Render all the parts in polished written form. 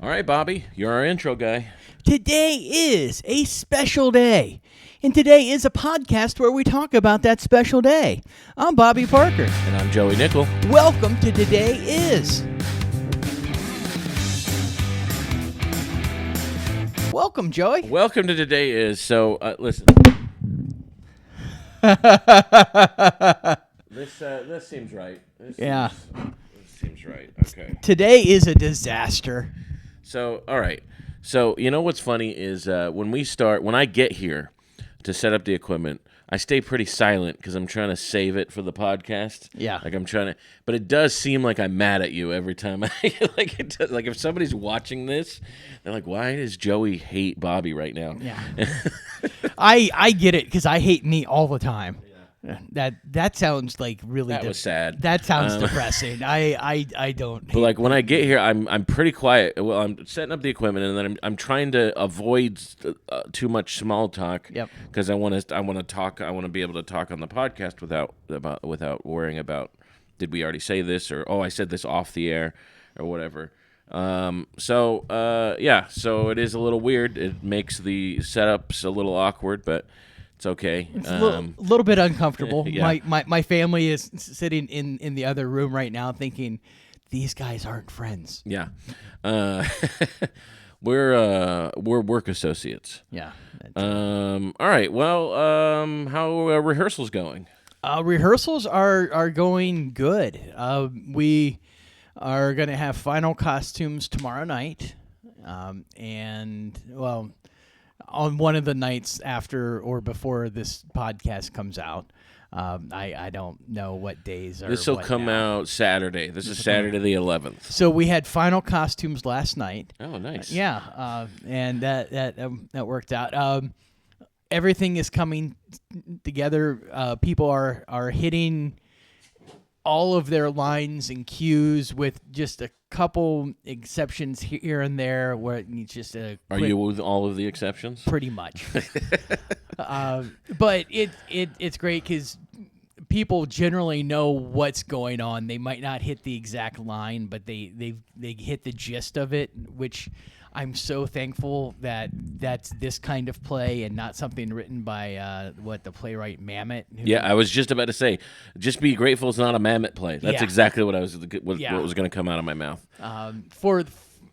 All right, Bobby, you're our intro guy. Today is a special day, and today is a podcast where we talk about that special day. I'm Bobby Parker. And I'm Joey Nickel. Welcome to Today Is. Welcome, Joey. Welcome to Today Is. So, listen. This seems right. This seems right. Okay. Today is a disaster. So, all right. So, you know what's funny is when I get here to set up the equipment, I stay pretty silent because I'm trying to save it for the podcast. Yeah. Like I'm trying to, but it does seem like I'm mad at you every time. Like if somebody's watching this, they're like, "Why does Joey hate Bobby right now?" Yeah. I get it because I hate me all the time. That sounds like really. That was sad. That sounds depressing. I don't. But like when I get here, I'm pretty quiet. Well, I'm setting up the equipment, and then I'm trying to avoid too much small talk. Yep. Because I want to talk. I want to be able to talk on the podcast without worrying about did we already say this or I said this off the air or whatever. So it is a little weird. It makes the setups a little awkward, but. It's okay. It's a little bit uncomfortable. Yeah. My family is sitting in the other room right now thinking, these guys aren't friends. Yeah. We're work associates. Yeah. All right. Well, how are rehearsals going? Rehearsals are going good. We are going to have final costumes tomorrow night. On one of the nights after or before this podcast comes out. I don't know what days are. This will come out Saturday. This is Saturday the 11th. So we had final costumes last night. Oh, nice. And that worked out. Everything is coming together. People are hitting all of their lines and cues with just a couple exceptions here and there where it's just a Are you with all of the exceptions? Pretty much. But it's great because people generally know what's going on. They might not hit the exact line, but they hit the gist of it, which I'm so thankful that that's this kind of play and not something written by the playwright Mamet. Yeah, I was just about to say, just be grateful it's not a Mamet play. That's exactly what was going to come out of my mouth.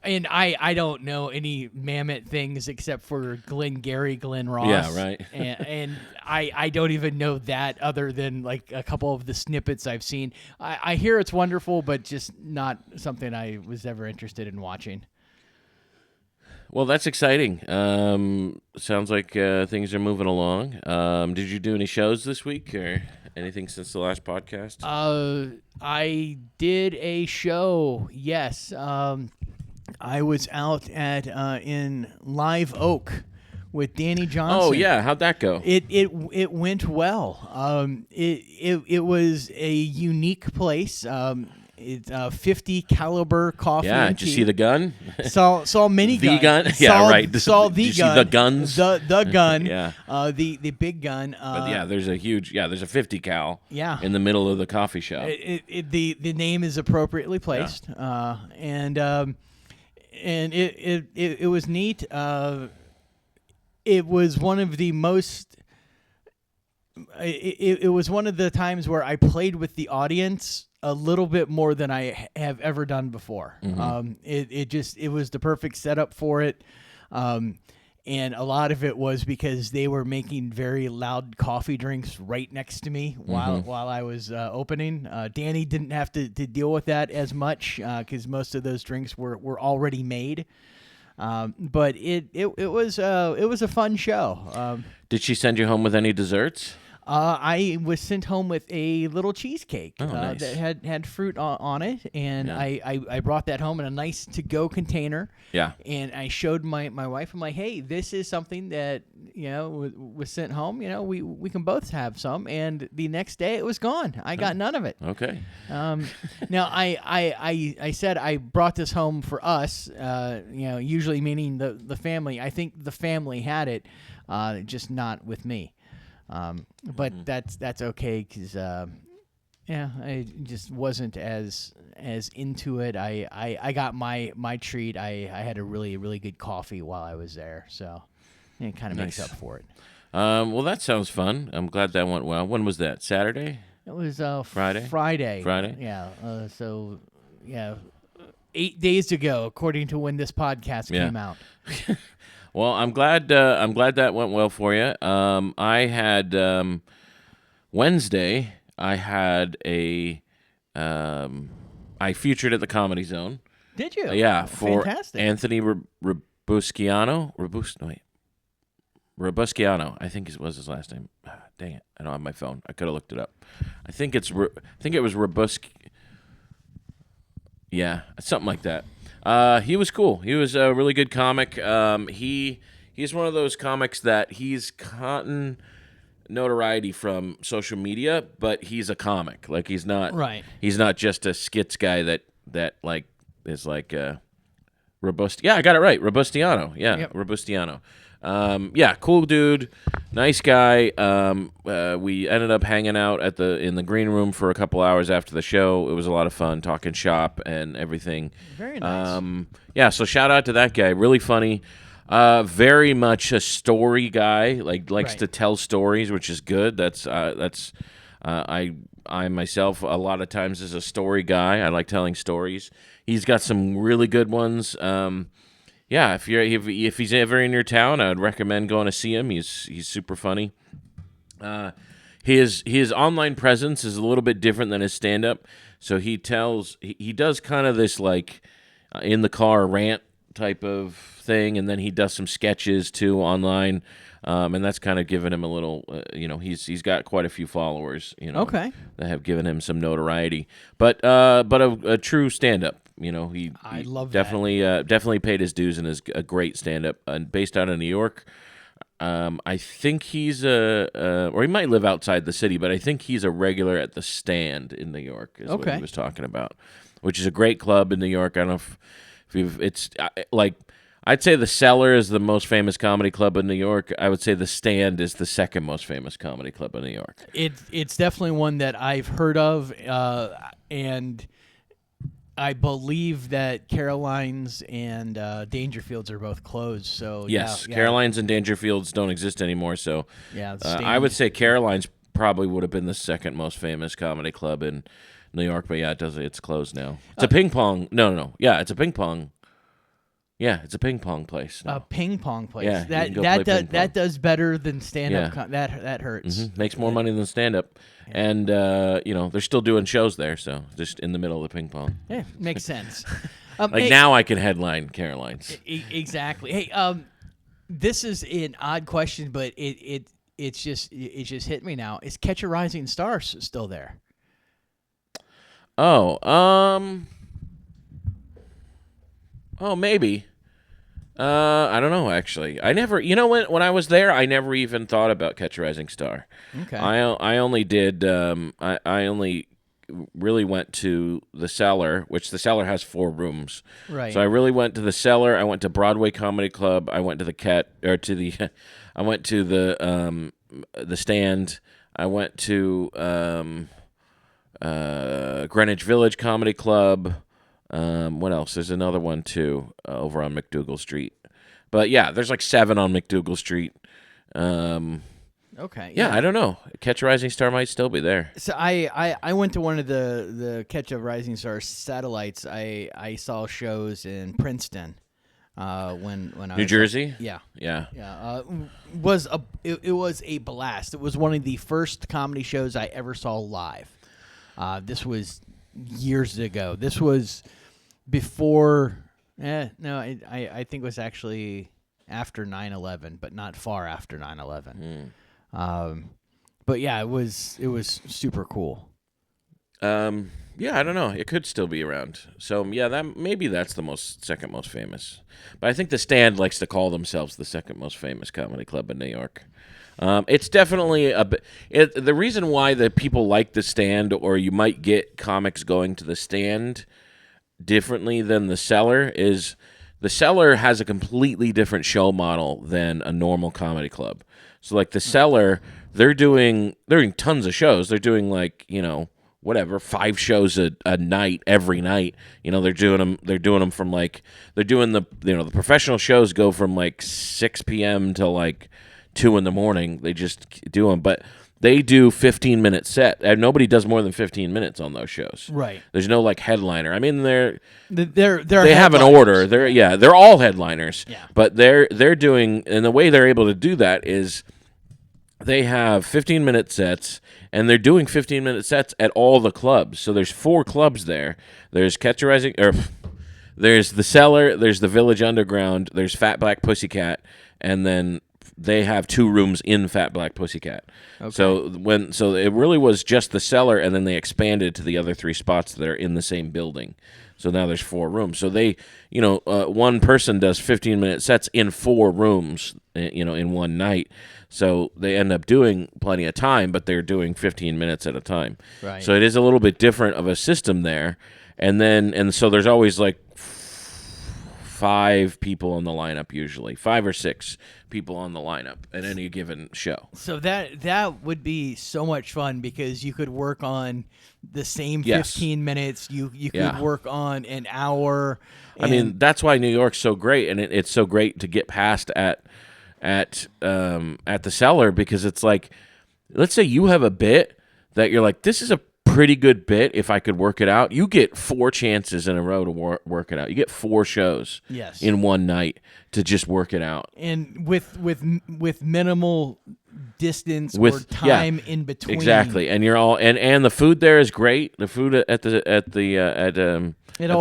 And I don't know any Mamet things except for Glenn Ross. Yeah, right. and I don't even know that other than like a couple of the snippets I've seen. I hear it's wonderful, but just not something I was ever interested in watching. Well, that's exciting. Sounds like things are moving along. Did you do any shows this week or anything since the last podcast? I did a show, yes. I was out in Live Oak with Danny Johnson. Oh yeah, how'd that go? It went well. It was a unique place. It's 50 caliber coffee. Yeah, and did you tea. see the gun? Saw mini the gun. Yeah, right. Saw the did you gun. See the guns. The gun. Yeah. The big gun. But yeah, there's a 50 cal. Yeah. In the middle of the coffee shop. The name is appropriately placed. Yeah. And it was neat. It was one of the most. It was one of the times where I played with the audience a little bit more than I have ever done before. Mm-hmm. It was the perfect setup for it. And a lot of it was because they were making very loud coffee drinks right next to me while I was opening. Danny didn't have to deal with that as much because most of those drinks were already made. But it was a fun show. Did she send you home with any desserts? I was sent home with a little cheesecake nice. that had fruit on it, and Yeah. I brought that home in a nice to-go container. Yeah. And I showed my wife. I'm like, hey, this is something that was sent home. We can both have some. And the next day it was gone. I got none of it. Okay. Now I said I brought this home for us. Usually meaning the family. I think the family had it, just not with me. But that's okay because Yeah, I just wasn't as into it. I got my treat. I had a really good coffee while I was there, so it kind of makes Nice. up for it. Well, that sounds fun. I'm glad that went well. When was that? Saturday? It was Friday? Friday. Friday? Yeah. So yeah, 8 days ago, according to when this podcast came out. Well, I'm glad that went well for you. I had Wednesday. I had I featured at the Comedy Zone. Did you? Yeah, for Fantastic. Anthony Robusciano. Robusciano, I think was his last name. Dang it, I don't have my phone. I could have looked it up. I think it was Robusc. Yeah, something like that. He was cool. He was a really good comic. He's one of those comics that he's gotten notoriety from social media, but he's a comic. Like he's not Right. He's not just a skits guy that like is like robust. Yeah, I got it right. Robustiano. Yeah, Yep. Robustiano. Yeah, cool dude, nice guy. We ended up hanging out in the green room for a couple hours after the show. It was a lot of fun talking shop and everything. Very nice. Yeah, so shout out to that guy. Really funny. Very much a story guy. Likes Right. to tell stories, which is good. I myself a lot of times is a story guy. I like telling stories. He's got some really good ones. Yeah, if he's ever in your town, I'd recommend going to see him. He's super funny. His online presence is a little bit different than his stand up. So he does kind of this like in the car rant type of thing, and then he does some sketches too online. And that's kind of given him a little, he's got quite a few followers, Okay. that have given him some notoriety. But a true stand-up, I love that. definitely paid his dues and is a great stand-up. Based out of New York, I think he's or he might live outside the city, but I think he's a regular at the Stand in New York. Is what Okay. he was talking about, which is a great club in New York. I don't know it's like. I'd say the Cellar is the most famous comedy club in New York. I would say the Stand is the second most famous comedy club in New York. It's definitely one that I've heard of, and I believe that Caroline's and Dangerfields are both closed. So Yes, yeah. Caroline's and Dangerfields don't exist anymore. So Yeah, the I Stand- would say Caroline's probably would have been the second most famous comedy club in New York. But yeah, it's closed now. It's a ping pong. No. Yeah, it's a ping pong. Yeah, it's a ping pong place. A ping pong place. Yeah, you that can go that play does ping pong. that does better than stand up. Yeah. That hurts. Makes more money than stand-up. And, they're still doing shows there, so just in the middle of the ping pong. Yeah, makes sense. Like hey, now I can headline Caroline's. Exactly. Hey, this is an odd question, but it's just hit me now. Is Catch a Rising Star still there? Oh, maybe. I don't know, actually. I never, when I was there, I never even thought about Catch a Rising Star. Okay. I only did, I only really went to the Cellar, which the Cellar has 4 rooms. Right. So I really went to the Cellar. I went to Broadway Comedy Club. I went to I went to the Stand. I went to, Greenwich Village Comedy Club. What else? There's another one too over on McDougal Street. But yeah, there's like 7 on McDougal Street. Okay. Yeah, I don't know. Catch a Rising Star might still be there. So I went to one of the Catch a Rising Star satellites. I saw shows in Princeton when I was New Jersey? Yeah. Yeah. Yeah, it was a blast. It was one of the first comedy shows I ever saw live. This was years ago. This was before. No, I think it was actually after 9/11, but not far after 9/11. But yeah, it was super cool. Yeah, I don't know. It could still be around. So yeah, that's the second most famous. But I think the Stand likes to call themselves the second most famous comedy club in New York. It's definitely the reason why the people like the Stand, or you might get comics going to the Stand differently than the Cellar, is the Cellar has a completely different show model than a normal comedy club. So like the Cellar, they're doing tons of shows. They're doing like, whatever 5 shows a night every night. They're doing them from they're doing the professional shows go from 6 p.m. till 2 in the morning. They just do them, but they do 15-minute set, and nobody does more than 15 minutes on those shows. Right. There's no headliner. I mean, they they're have an order. They're all headliners. Yeah. But they're doing, and the way they're able to do that is they have 15-minute sets, and they're doing 15-minute sets at all the clubs. So there's 4 clubs there. There's there's the Cellar, there's the Village Underground, there's Fat Black Pussycat, and then they have 2 rooms in Fat Black Pussycat. Okay. So it really was just the Cellar, and then they expanded to the other 3 spots that are in the same building. So now there's 4 rooms. So they, one person does 15-minute sets in 4 rooms, in one night. So they end up doing plenty of time, but they're doing 15 minutes at a time. Right. So it is a little bit different of a system there. And so there's always 5 people on the lineup usually, 5 or 6 people on the lineup at any given show. So that would be so much fun because you could work on the same 15 minutes. You could work on an hour. I mean, that's why New York's so great, and it's so great to get past at the Cellar, because it's let's say you have a bit that you're this is a pretty good bit. If I could work it out, you get 4 chances in a row to work it out. You get 4 shows in one night to just work it out, and with minimal distance or time in between. Exactly, and you're all and the food there is great. The food at the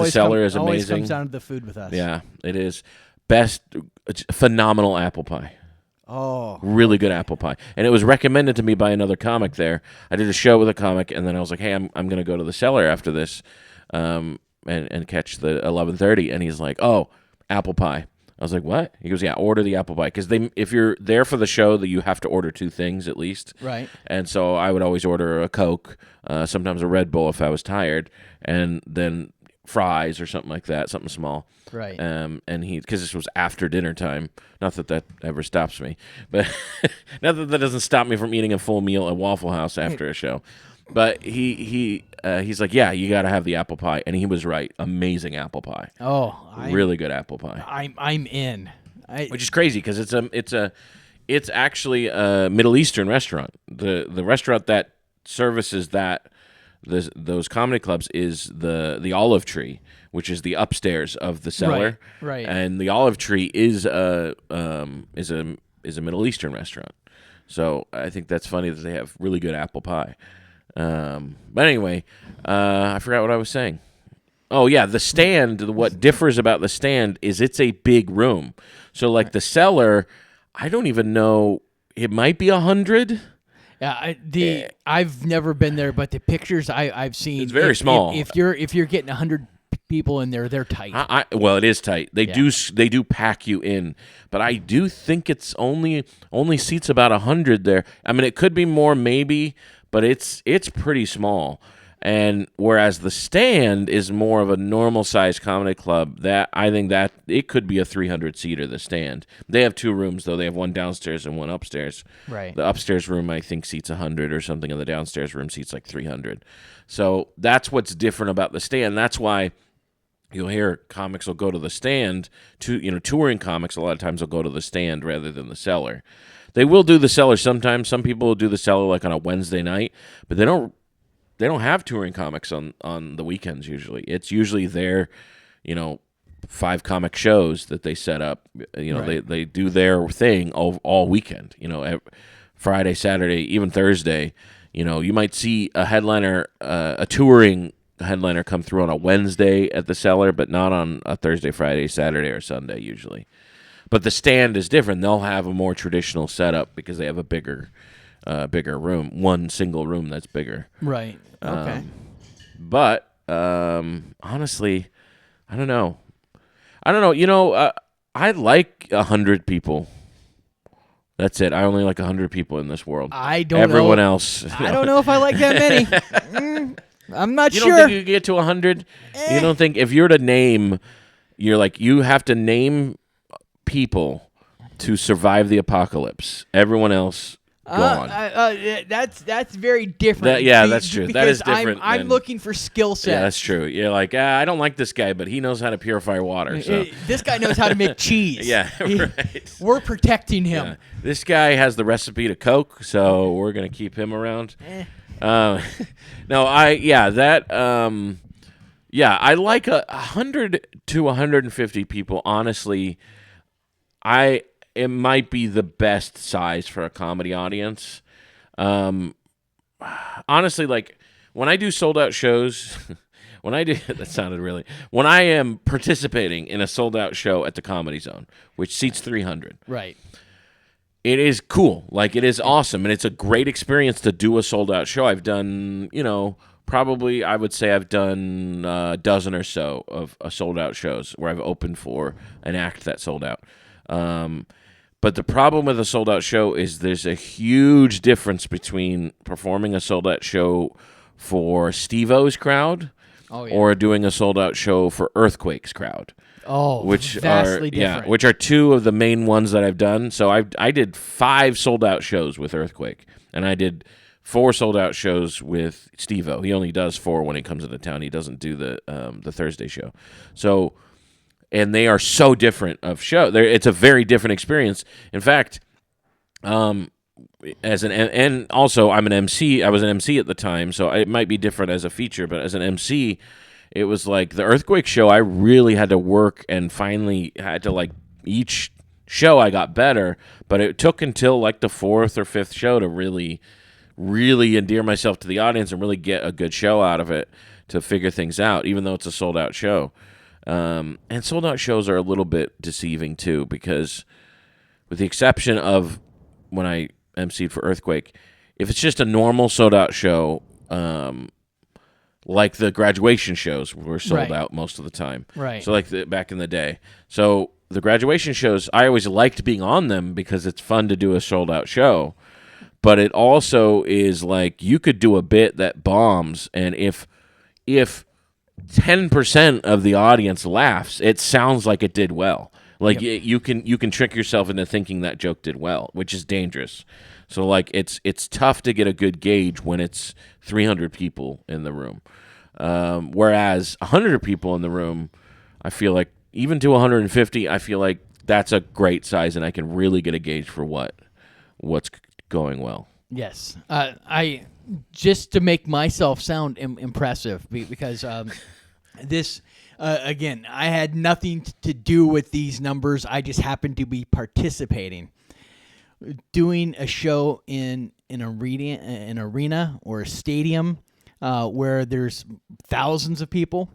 Cellar is amazing. It always comes down to the food with us. Yeah, it is phenomenal apple pie. Oh, really good apple pie, and it was recommended to me by another comic there. I did a show with a comic, and then I was like, "Hey, I'm going to go to the Cellar after this, and catch the 11:30." And he's like, "Oh, apple pie." I was like, "What?" He goes, "Yeah, order the apple pie, because if you're there for the show, that you have to order 2 things at least." Right. And so I would always order a Coke, sometimes a Red Bull if I was tired, and then fries or something like that, something small. Right. And because this was after dinner time, not that ever stops me, but not that doesn't stop me from eating a full meal at Waffle House after a show. But he's like, "Yeah, you got to have the apple pie," and he was right. Amazing apple pie. Oh, really good apple pie. I'm in. Which is crazy because it's actually a Middle Eastern restaurant. The restaurant that services those comedy clubs is the Olive Tree, which is the upstairs of the Cellar. Right. And the Olive Tree is a Middle Eastern restaurant. So I think that's funny that they have really good apple pie. But anyway, I forgot what I was saying. Oh yeah, the Stand. What differs about the Stand is it's a big room. So the Cellar, I don't even know. It might be 100. Yeah, I've never been there, but the pictures I've seen, it's very small. If you're getting 100 people in there, they're tight. Well, it is tight. They do pack you in, but I do think it's only seats about 100 there. I mean, it could be more, maybe, but it's pretty small. And whereas the Stand is more of a normal sized comedy club, that I think that it could be a 300 seater. The Stand, they have 2 rooms though. They have one downstairs and one upstairs. Right. The upstairs room I think seats 100 or something, and the downstairs room seats 300. So that's what's different about the Stand. That's why you'll hear comics will go to the Stand. Touring comics a lot of times will go to the Stand rather than the Cellar. They will do the Cellar sometimes. Some people will do the Cellar on a Wednesday night, but they don't have touring comics on the weekends usually. It's usually their, 5 comic shows that they set up. Right. They do their thing all weekend. Friday, Saturday, even Thursday. You might see a headliner, a touring headliner come through on a Wednesday at the Cellar, but not on a Thursday, Friday, Saturday, or Sunday usually. But the Stand is different. They'll have a more traditional setup because they have a bigger room, one single room that's bigger. Right. Okay. But honestly, I don't know. I like 100 people. That's it. I only like 100 people in this world. I don't Everyone know. else. I don't know if I like that many. I'm not sure. You don't think you can get to 100? You don't think if you're to name, you have to name people to survive the apocalypse. Everyone else Go on. That's very different. That's true. That is because different. I'm looking for skill sets. Yeah, that's true. You're like, I don't like this guy, but he knows how to purify water. So This guy knows how to make cheese. yeah, right. We're protecting him. Yeah. This guy has the recipe to Coke, so we're gonna keep him around. I like 100 to 150 people. Honestly, it might be the best size for a comedy audience. Honestly, like when I do sold out shows, when I am participating in a sold out show at the Comedy Zone, which seats 300. Right. It is cool. Like, it is awesome, and it's a great experience to do a sold out show. I've done, probably I would say I've done a dozen or so of sold out shows where I've opened for an act that sold out. But the problem with a sold out show is there's a huge difference between performing a sold out show for Steve-O's crowd or doing a sold out show for Earthquake's crowd. Oh, which vastly are different. which are two of the main ones that I've done. So I did 5 sold out shows with Earthquake, and I did 4 sold out shows with Steve-O. He only does 4 when he comes into town. He doesn't do the Thursday show. So, and they are so different of show. It's a very different experience. In fact, and also I'm an MC. I was an MC at the time, so it might be different as a feature. But as an MC, it was like the Earthquake show. I really had to work and finally had to each show I got better. But it took until like the 4th or 5th show to really, really endear myself to the audience and really get a good show out of it to figure things out. Even though it's a sold out show. And sold out shows are a little bit deceiving too, because with the exception of when I emceed for Earthquake, if it's just a normal sold out show, like the graduation shows were sold out most of the time. Right. So back in the day. So the graduation shows, I always liked being on them because it's fun to do a sold out show. But it also is like you could do a bit that bombs, and if 10% of the audience laughs, it sounds like it did well. Like you can trick yourself into thinking that joke did well, which is dangerous. So it's tough to get a good gauge when it's 300 people in the room. Whereas 100 people in the room, I feel like even to 150, I feel like that's a great size, and I can really get a gauge for what's going well. Yes. I just to make myself sound impressive because this again, I had nothing to do with these numbers. I just happened to be participating. Doing a show in an arena or a stadium where there's thousands of people,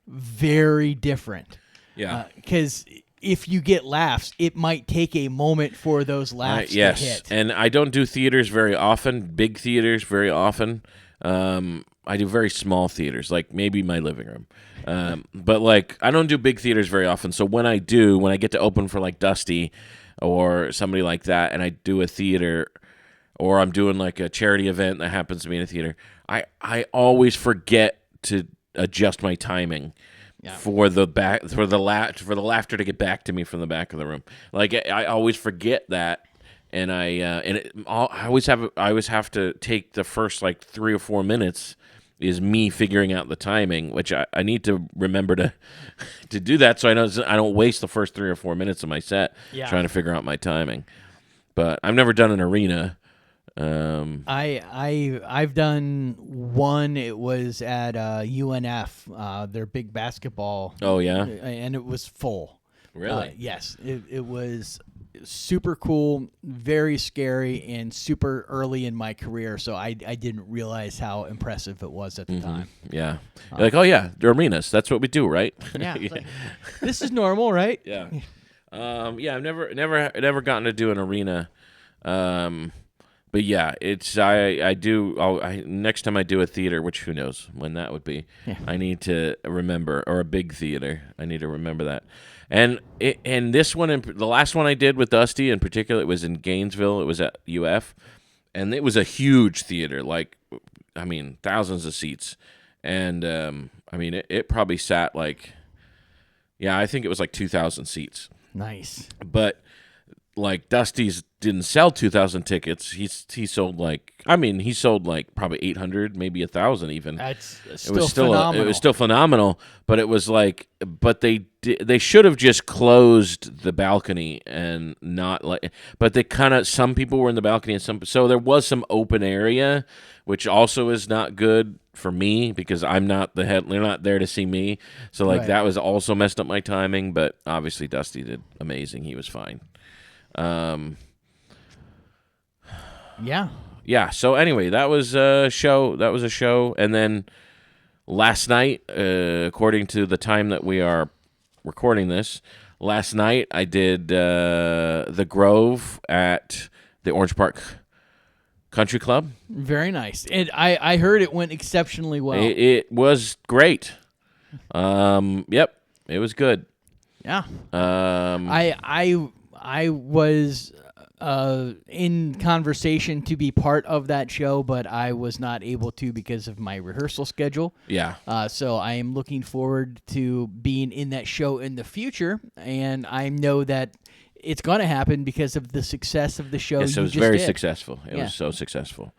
very different. Yeah. Because if you get laughs, it might take a moment for those laughs to hit. And I don't do theaters very often, big theaters very often. I do very small theaters, like maybe my living room. But I don't do big theaters very often. So when I get to open for like Dusty or somebody like that, and I do a theater, or I'm doing like a charity event that happens to be in a theater, I always forget to adjust my timing for the laughter to get back to me from the back of the room. Like I always forget that, and I always have to take the first 3 or 4 minutes is me figuring out the timing, which I need to remember to do that, so I don't waste the first 3 or 4 minutes of my set trying to figure out my timing. But I've never done an arena. I've done one. It was at UNF, their big basketball. Oh yeah, and it was full. Really? Yes, it was super cool, very scary, and super early in my career. So I didn't realize how impressive it was at the time. Yeah, you're like, oh yeah, the arenas. That's what we do, right? Yeah. Like, this is normal, right? Yeah. Yeah. I've never gotten to do an arena. But yeah, it's I do. Next time I do a theater, which who knows when that would be, I need to remember, or a big theater. I need to remember that. And this one, the last one I did with Dusty in particular, it was in Gainesville. It was at UF, and it was a huge theater. Thousands of seats, and it probably sat I think it was 2,000 seats. Nice. But like Dusty's didn't sell 2,000 tickets. He sold he sold like probably 800, maybe 1,000 even. That's It was still phenomenal. it was still phenomenal, but it was like, but they should have just closed the balcony and not but they kind of, some people were in the balcony and so there was some open area, which also is not good for me because I'm not the head. They're not there to see me, so like Right. that was also messed up my timing. But obviously Dusty did amazing. He was fine. Yeah. Yeah. So anyway, that was a show. And then last night, according to the time that we are recording this, last night I did the Grove at the Orange Park Country Club. Very nice. And I heard it went exceptionally well. It was great. Yep, it was good. Yeah. I was in conversation to be part of that show, but I was not able to because of my rehearsal schedule. Yeah. So I am looking forward to being in that show in the future, and I know that it's going to happen because of the success of the show. Yes, it was just very did. successful. It Yeah. was so successful.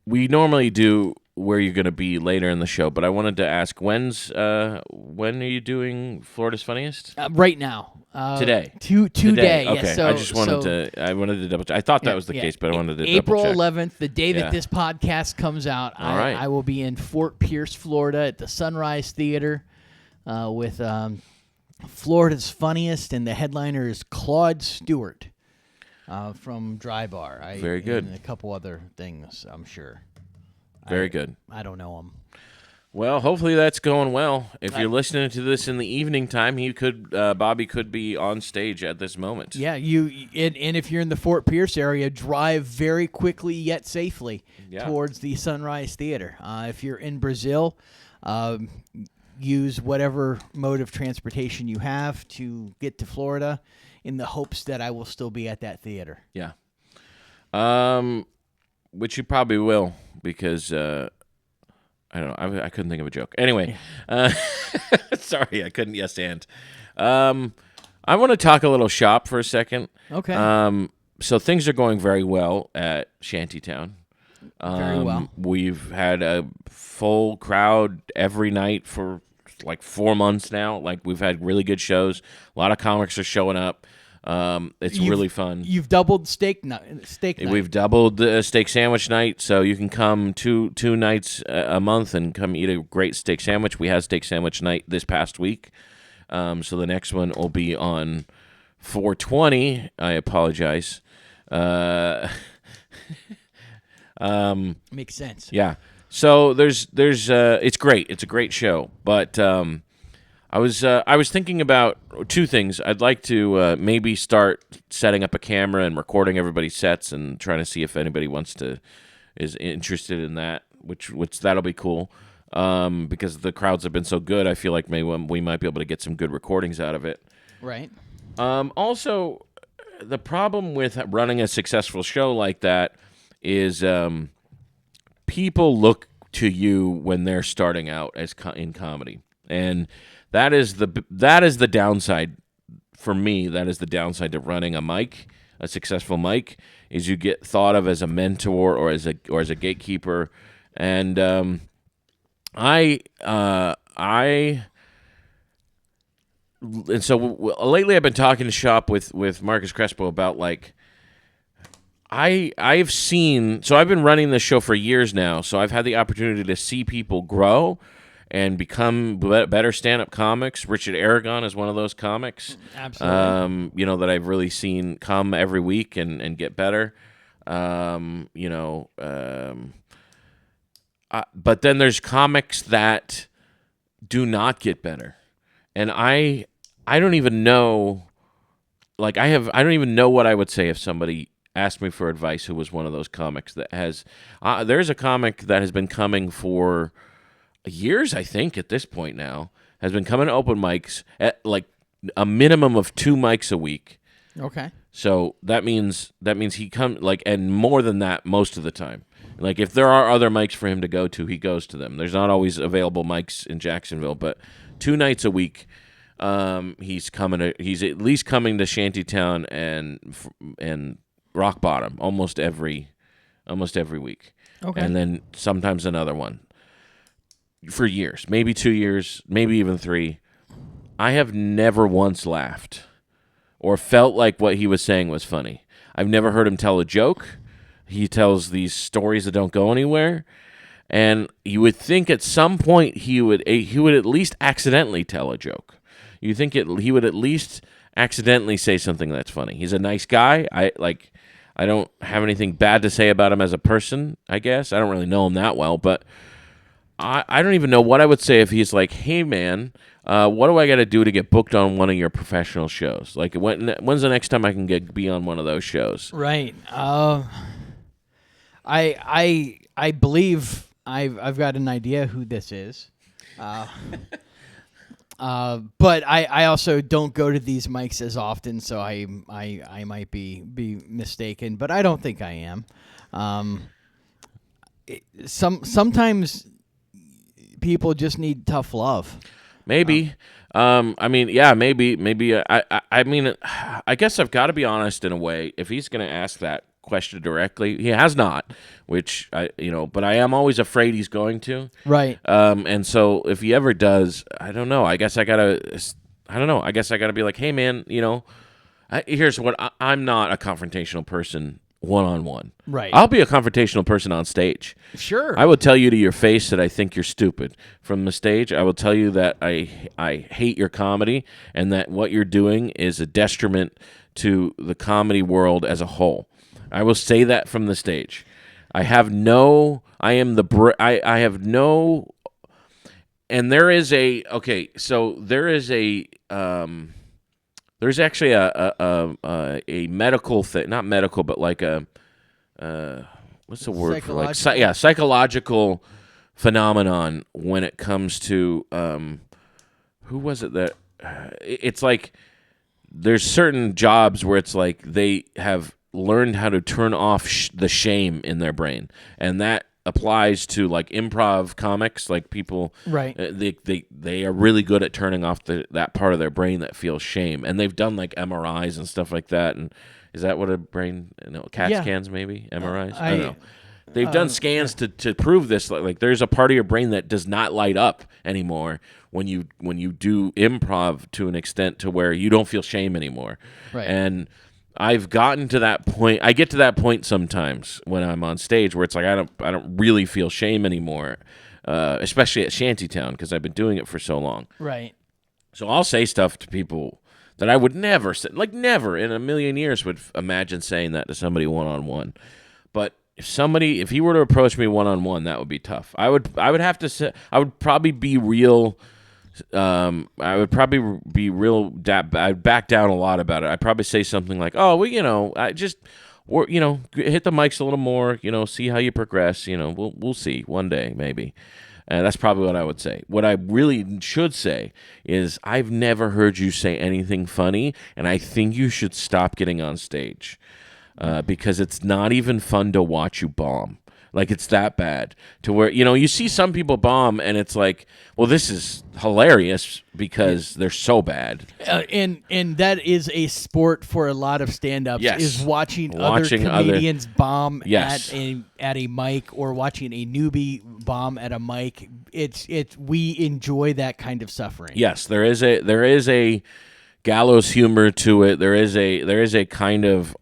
We normally do where you're going to be later in the show, but I wanted to ask, when are you doing Florida's Funniest? Right now. Today. Today. Okay. Yes. So, I just wanted to double check. I thought that was the case, but I wanted to April double check. 11th, the day that Yeah. this podcast comes out, All right. I will be in Fort Pierce, Florida at the Sunrise Theater with Florida's Funniest, and the headliner is Claude Stewart from Dry Bar. Very good. And a couple other things, I'm sure. Very good. I don't know him. Well, hopefully that's going well. If you're listening to this in the evening time, Bobby could be on stage at this moment. Yeah, and if you're in the Fort Pierce area, drive very quickly yet safely towards the Sunrise Theater. If you're in Brazil, use whatever mode of transportation you have to get to Florida, in the hopes that I will still be at that theater. Yeah. Which you probably will, because I don't know. I couldn't think of a joke. Anyway, sorry, I couldn't. Yes, and I want to talk a little shop for a second. Okay. So things are going very well at Shantytown. Very well. We've had a full crowd every night for like 4 months now. Like, we've had really good shows. A lot of comics are showing up. It's really fun. You've doubled steak night. We've doubled the steak sandwich night, so you can come two nights a month and come eat a great steak sandwich. We had steak sandwich night this past week, so the next one will be on 4/20. I apologize. Makes sense. Yeah. So there's it's great. It's a great show, but I was thinking about two things. I'd like to maybe start setting up a camera and recording everybody's sets and trying to see if anybody is interested in that, which that'll be cool. Because the crowds have been so good, I feel like maybe we might be able to get some good recordings out of it. Right. Also, the problem with running a successful show like that is people look to you when they're starting out in comedy, and that is the downside for me. That is the downside to running a successful mic, is you get thought of as a mentor or as a gatekeeper, and and so lately I've been talking to shop with Marcus Crespo about, like, I've seen, so I've been running this show for years now, so I've had the opportunity to see people grow and become better stand-up comics. Richard Aragon is one of those comics. Absolutely. That I've really seen come every week and get better. But then there's comics that do not get better. And I don't even know, like, I don't even know what I would say if somebody asked me for advice who was one of those comics that has, there's a comic that has been coming for years, I think, at this point now, has been coming to open mics at like a minimum of 2 mics a week. Okay. So that means he comes, like, and more than that most of the time. Like, if there are other mics for him to go to, he goes to them. There's not always available mics in Jacksonville, but 2 nights a week. He's at least coming to Shantytown and Rock Bottom almost every week. Okay. And then sometimes another one for years, maybe 2 years, maybe even 3. I have never once laughed or felt like what he was saying was funny. I've never heard him tell a joke. He tells these stories that don't go anywhere. And you would think at some point he would at least accidentally tell a joke. You think he would at least accidentally say something that's funny. He's a nice guy. I don't have anything bad to say about him as a person, I guess. I don't really know him that well, but I don't even know what I would say if he's like, hey, man, what do I got to do to get booked on one of your professional shows? Like, when's the next time I can be on one of those shows? Right. I believe I've got an idea who this is. But I also don't go to these mics as often, so I might be mistaken, but I don't think I am. Sometimes people just need tough love. Maybe. I mean, yeah, maybe. I mean, I guess I've got to be honest in a way. If he's going to ask that question directly, he has not, which but I am always afraid he's going to. Right. And so if he ever does, I don't know. I guess I gotta be like, hey, man, here's what I'm not a confrontational person one-on-one. Right. I'll be a confrontational person on stage. Sure. I will tell you to your face that I think you're stupid. From the stage, I will tell you that I hate your comedy and that what you're doing is a detriment to the comedy world as a whole. I will say that from the stage. I have no, and there is there's actually a medical thing, not medical, but like what's the word for like, psychological phenomenon when it comes to, who was it that, it's like, there's certain jobs where it's like they have learned how to turn off the shame in their brain, and that applies to like improv comics. Like people, right? They are really good at turning off that part of their brain that feels shame, and they've done like MRIs and stuff like that. And is that what a brain? CAT scans maybe MRIs. I don't know. They've done scans to prove this. Like there's a part of your brain that does not light up anymore when you do improv to an extent to where you don't feel shame anymore. Right. And I've gotten to that point. I get to that point sometimes when I'm on stage where it's like I don't really feel shame anymore, especially at Shantytown because I've been doing it for so long. Right. So I'll say stuff to people that I would never say, like never in a million years would imagine saying that to somebody one-on-one. But if he were to approach me one-on-one, that would be tough. I would have to say, I would probably be real. I'd back down a lot about it. I'd probably say something like, "Oh, well, I just, hit the mics a little more. See how you progress. We'll see one day maybe." And that's probably what I would say. What I really should say is, I've never heard you say anything funny, and I think you should stop getting on stage because it's not even fun to watch you bomb. Like, it's that bad to where, you see some people bomb and it's like, well, this is hilarious because they're so bad. And that is a sport for a lot of stand-ups, is watching other comedians bomb at a mic, or watching a newbie bomb at a mic. We enjoy that kind of suffering. Yes, there is a gallows humor to it. There is a kind of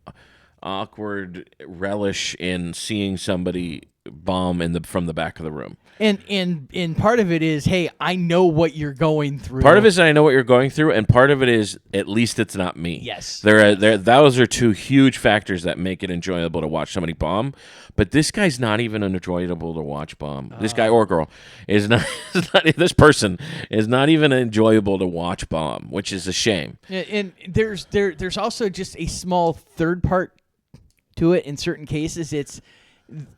awkward relish in seeing somebody bomb from the back of the room. And part of it is, hey, I know what you're going through. Part of it is I know what you're going through, and part of it is at least it's not me. Yes. Those are two huge factors that make it enjoyable to watch somebody bomb. But this guy's not even enjoyable to watch bomb. This guy or girl is not. This person is not even enjoyable to watch bomb, which is a shame. And there's also just a small third part to it. In certain cases, it's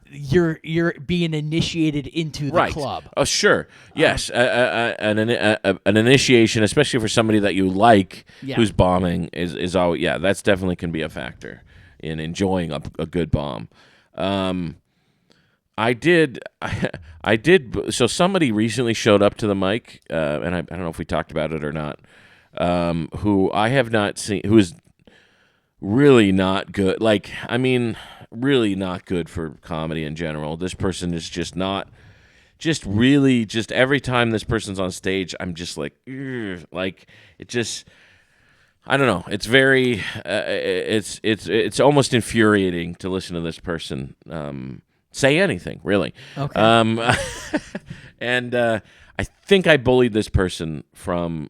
you're being initiated into the club. Oh, sure. Yes, an initiation, especially for somebody that you like who's bombing, is always, that's definitely can be a factor in enjoying a good bomb. I did. So somebody recently showed up to the mic, and I don't know if we talked about it or not. who I have not seen, who is really not good. Like, I mean, really not good for comedy in general. This person is just not, just really, just every time this person's on stage, I'm just like, ugh, like it just, I don't know. It's very, it's almost infuriating to listen to this person say anything, really. Okay. And I think I bullied this person from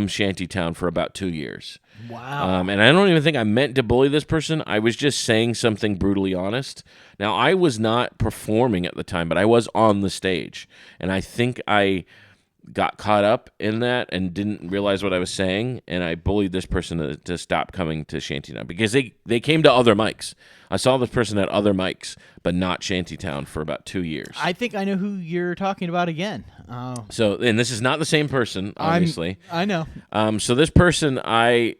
Shantytown for about 2 years. Wow. And I don't even think I meant to bully this person. I was just saying something brutally honest. Now, I was not performing at the time, but I was on the stage. And I think I got caught up in that and didn't realize what I was saying. And I bullied this person to stop coming to Shantytown because they came to other mics. I saw this person at other mics, but not Shantytown for about 2 years. I think I know who you're talking about again. So, and this is not the same person, obviously. I know. So this person, I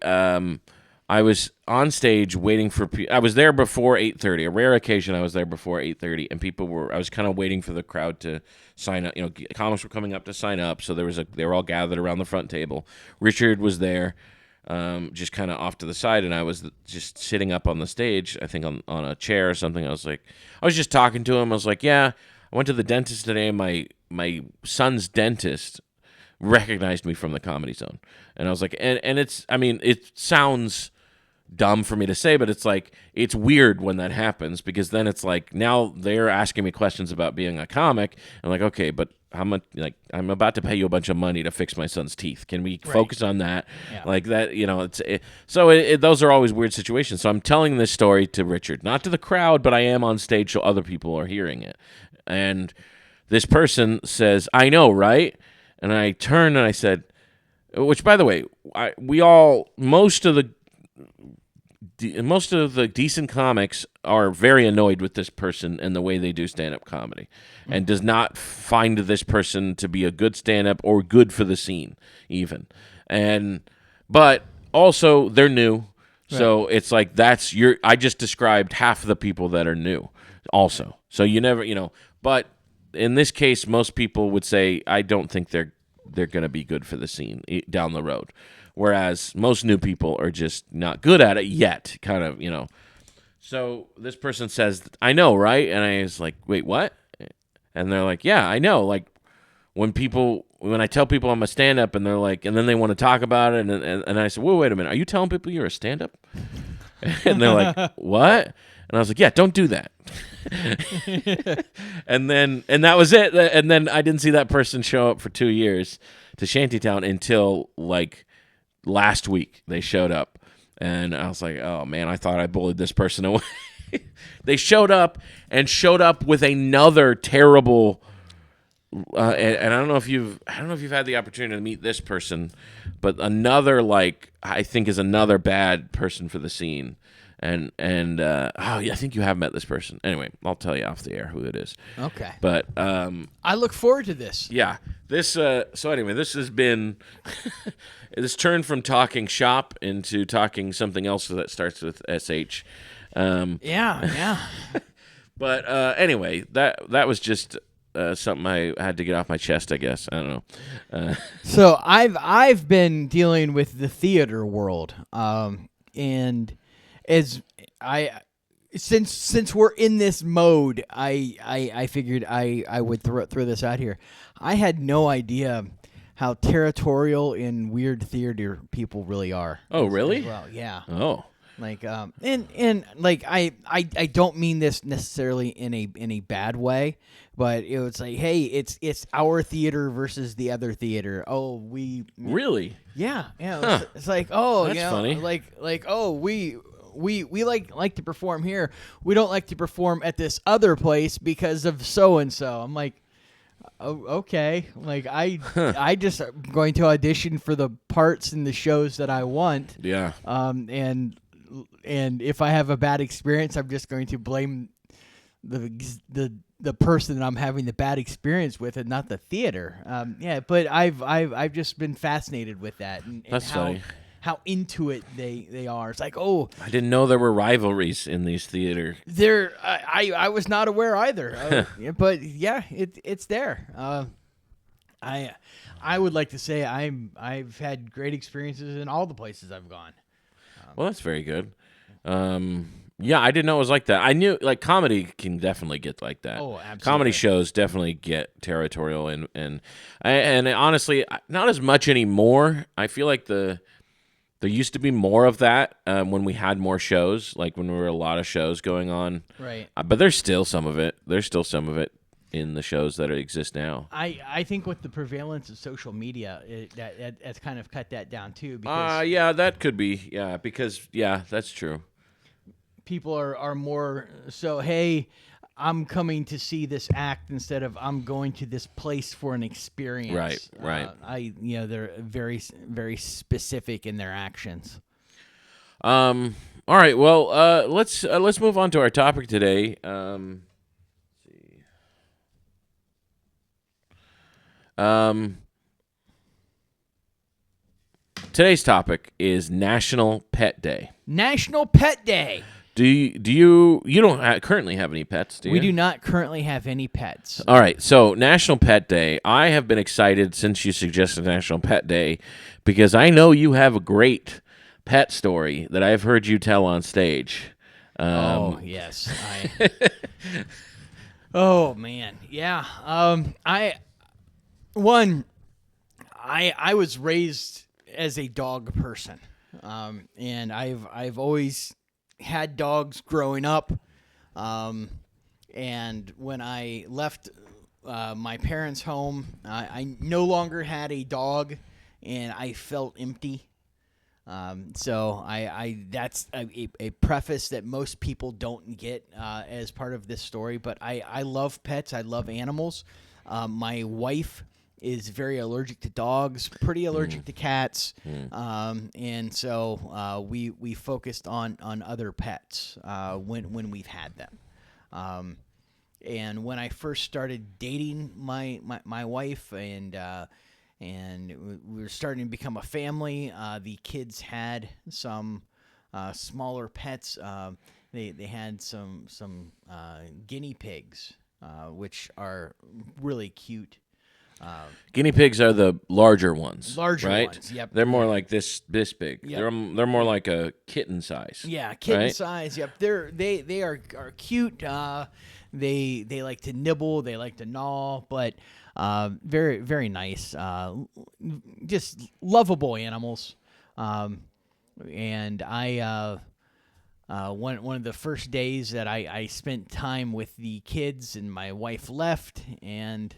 was on stage waiting for. I was there before 8:30. A rare occasion, I was there before 8:30, and I was kind of waiting for the crowd to sign up. You know, comics were coming up to sign up, so they were all gathered around the front table. Richard was there, just kind of off to the side, and I was just sitting up on the stage. I think on a chair or something. I was just talking to him. I was like, yeah, I went to the dentist today, and my son's dentist recognized me from the Comedy Zone. And I was like, and it's, I mean, it sounds dumb for me to say, but it's like, it's weird when that happens because then it's like, now they're asking me questions about being a comic. I'm like, okay, but how much, like, I'm about to pay you a bunch of money to fix my son's teeth. Can we focus on that? Yeah. Like that, you know, those are always weird situations. So I'm telling this story to Richard, not to the crowd, but I am on stage so other people are hearing it. And this person says, I know, right? And I turned and I said, which, by the way, most of the decent comics are very annoyed with this person and the way they do stand-up comedy, and does not find this person to be a good stand-up or good for the scene, even. But also they're new, so it's like I just described half the people that are new, also. So you never, but. In this case, most people would say, I don't think they're going to be good for the scene down the road. Whereas most new people are just not good at it yet, kind of, So this person says, I know, right? And I was like, wait, what? And they're like, yeah, I know. Like when I tell people I'm a stand-up and they're like, and then they want to talk about it. And I said, wait a minute. Are you telling people you're a stand-up? And they're like, what? And I was like, yeah, don't do that. and that was it. And then I didn't see that person show up for 2 years to Shantytown until like last week they showed up. And I was like, oh man, I thought I bullied this person away. They showed up with another terrible, and I don't know if you've had the opportunity to meet this person, but another, like, I think is another bad person for the scene. And I think you have met this person. Anyway, I'll tell you off the air who it is. Okay. But I look forward to this. Yeah. This so anyway, this has been this turned from talking shop into talking something else that starts with SH. Yeah. But anyway, that was just something I had to get off my chest, I guess. I don't know. So I've been dealing with the theater world, and since we're in this mode, I figured I would throw this out here. I had no idea how territorial and weird theater people really are. Oh, really? Well, yeah. Oh. Like and like I don't mean this necessarily in a bad way, but it was like, hey, it's our theater versus the other theater. Oh, we really? Yeah. Huh. It's like, oh, that's funny. Like oh, we like to perform here. We don't like to perform at this other place because of so and so. I'm like, oh, okay. Like I just am going to audition for the parts in the shows that I want. Yeah. And if I have a bad experience, I'm just going to blame the person that I'm having the bad experience with, and not the theater. Yeah, but I've just been fascinated with that, and that's funny. How into it they are. It's like, oh, I didn't know there were rivalries in these theater. I was not aware either. But yeah, it's there. I would like to say I've had great experiences in all the places I've gone. Well, that's very good. Yeah, I didn't know it was like that. I knew like comedy can definitely get like that. Oh, absolutely. Comedy shows definitely get territorial and honestly, not as much anymore. I feel like there used to be more of that when we had more shows, like when there were a lot of shows going on. Right. But there's still some of it. There's still some of it in the shows that exist now. I think with the prevalence of social media, that's kind of cut that down too. Because Yeah, that could be. Yeah, because that's true. people are more so, hey, I'm coming to see this act instead of I'm going to this place for an experience. Right. They're very, very specific in their actions. All right. Well, let's move on to our topic today. Let's see. Today's topic is National Pet Day. National Pet Day. Do you don't currently have any pets, do you? We do not currently have any pets. All right, so National Pet Day. I have been excited since you suggested National Pet Day because I know you have a great pet story that I've heard you tell on stage. Oh, yes. Oh, man. Yeah. I was raised as a dog person. And I've always had dogs growing up. And when I left my parents' home, I no longer had a dog, and I felt empty. So that's a preface that most people don't get as part of this story. But I love pets. I love animals. My wife is very allergic to dogs, pretty allergic to cats, and so we focused on other pets when we've had them. And when I first started dating my wife and we were starting to become a family, the kids had some smaller pets. They had some guinea pigs, which are really cute. Guinea pigs are the larger ones, right? Ones, yep. They're more like this big. Yep. They're more like a kitten size. Yeah, kitten right? size. Yep. They are cute. They like to nibble. They like to gnaw, but very very nice. Just lovable animals. And I one of the first days that I spent time with the kids and my wife left, and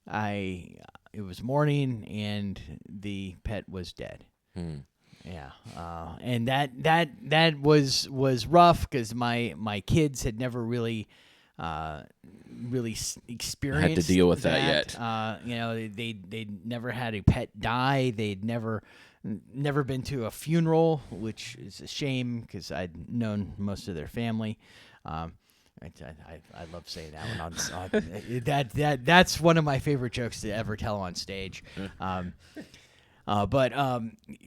it was morning and the pet was dead. Yeah, and that was rough because my kids had never really experienced had to deal with that yet. They'd never had a pet die. They'd never been to a funeral, which is a shame because I'd known most of their family. I love saying that one. That's one of my favorite jokes to ever tell on stage.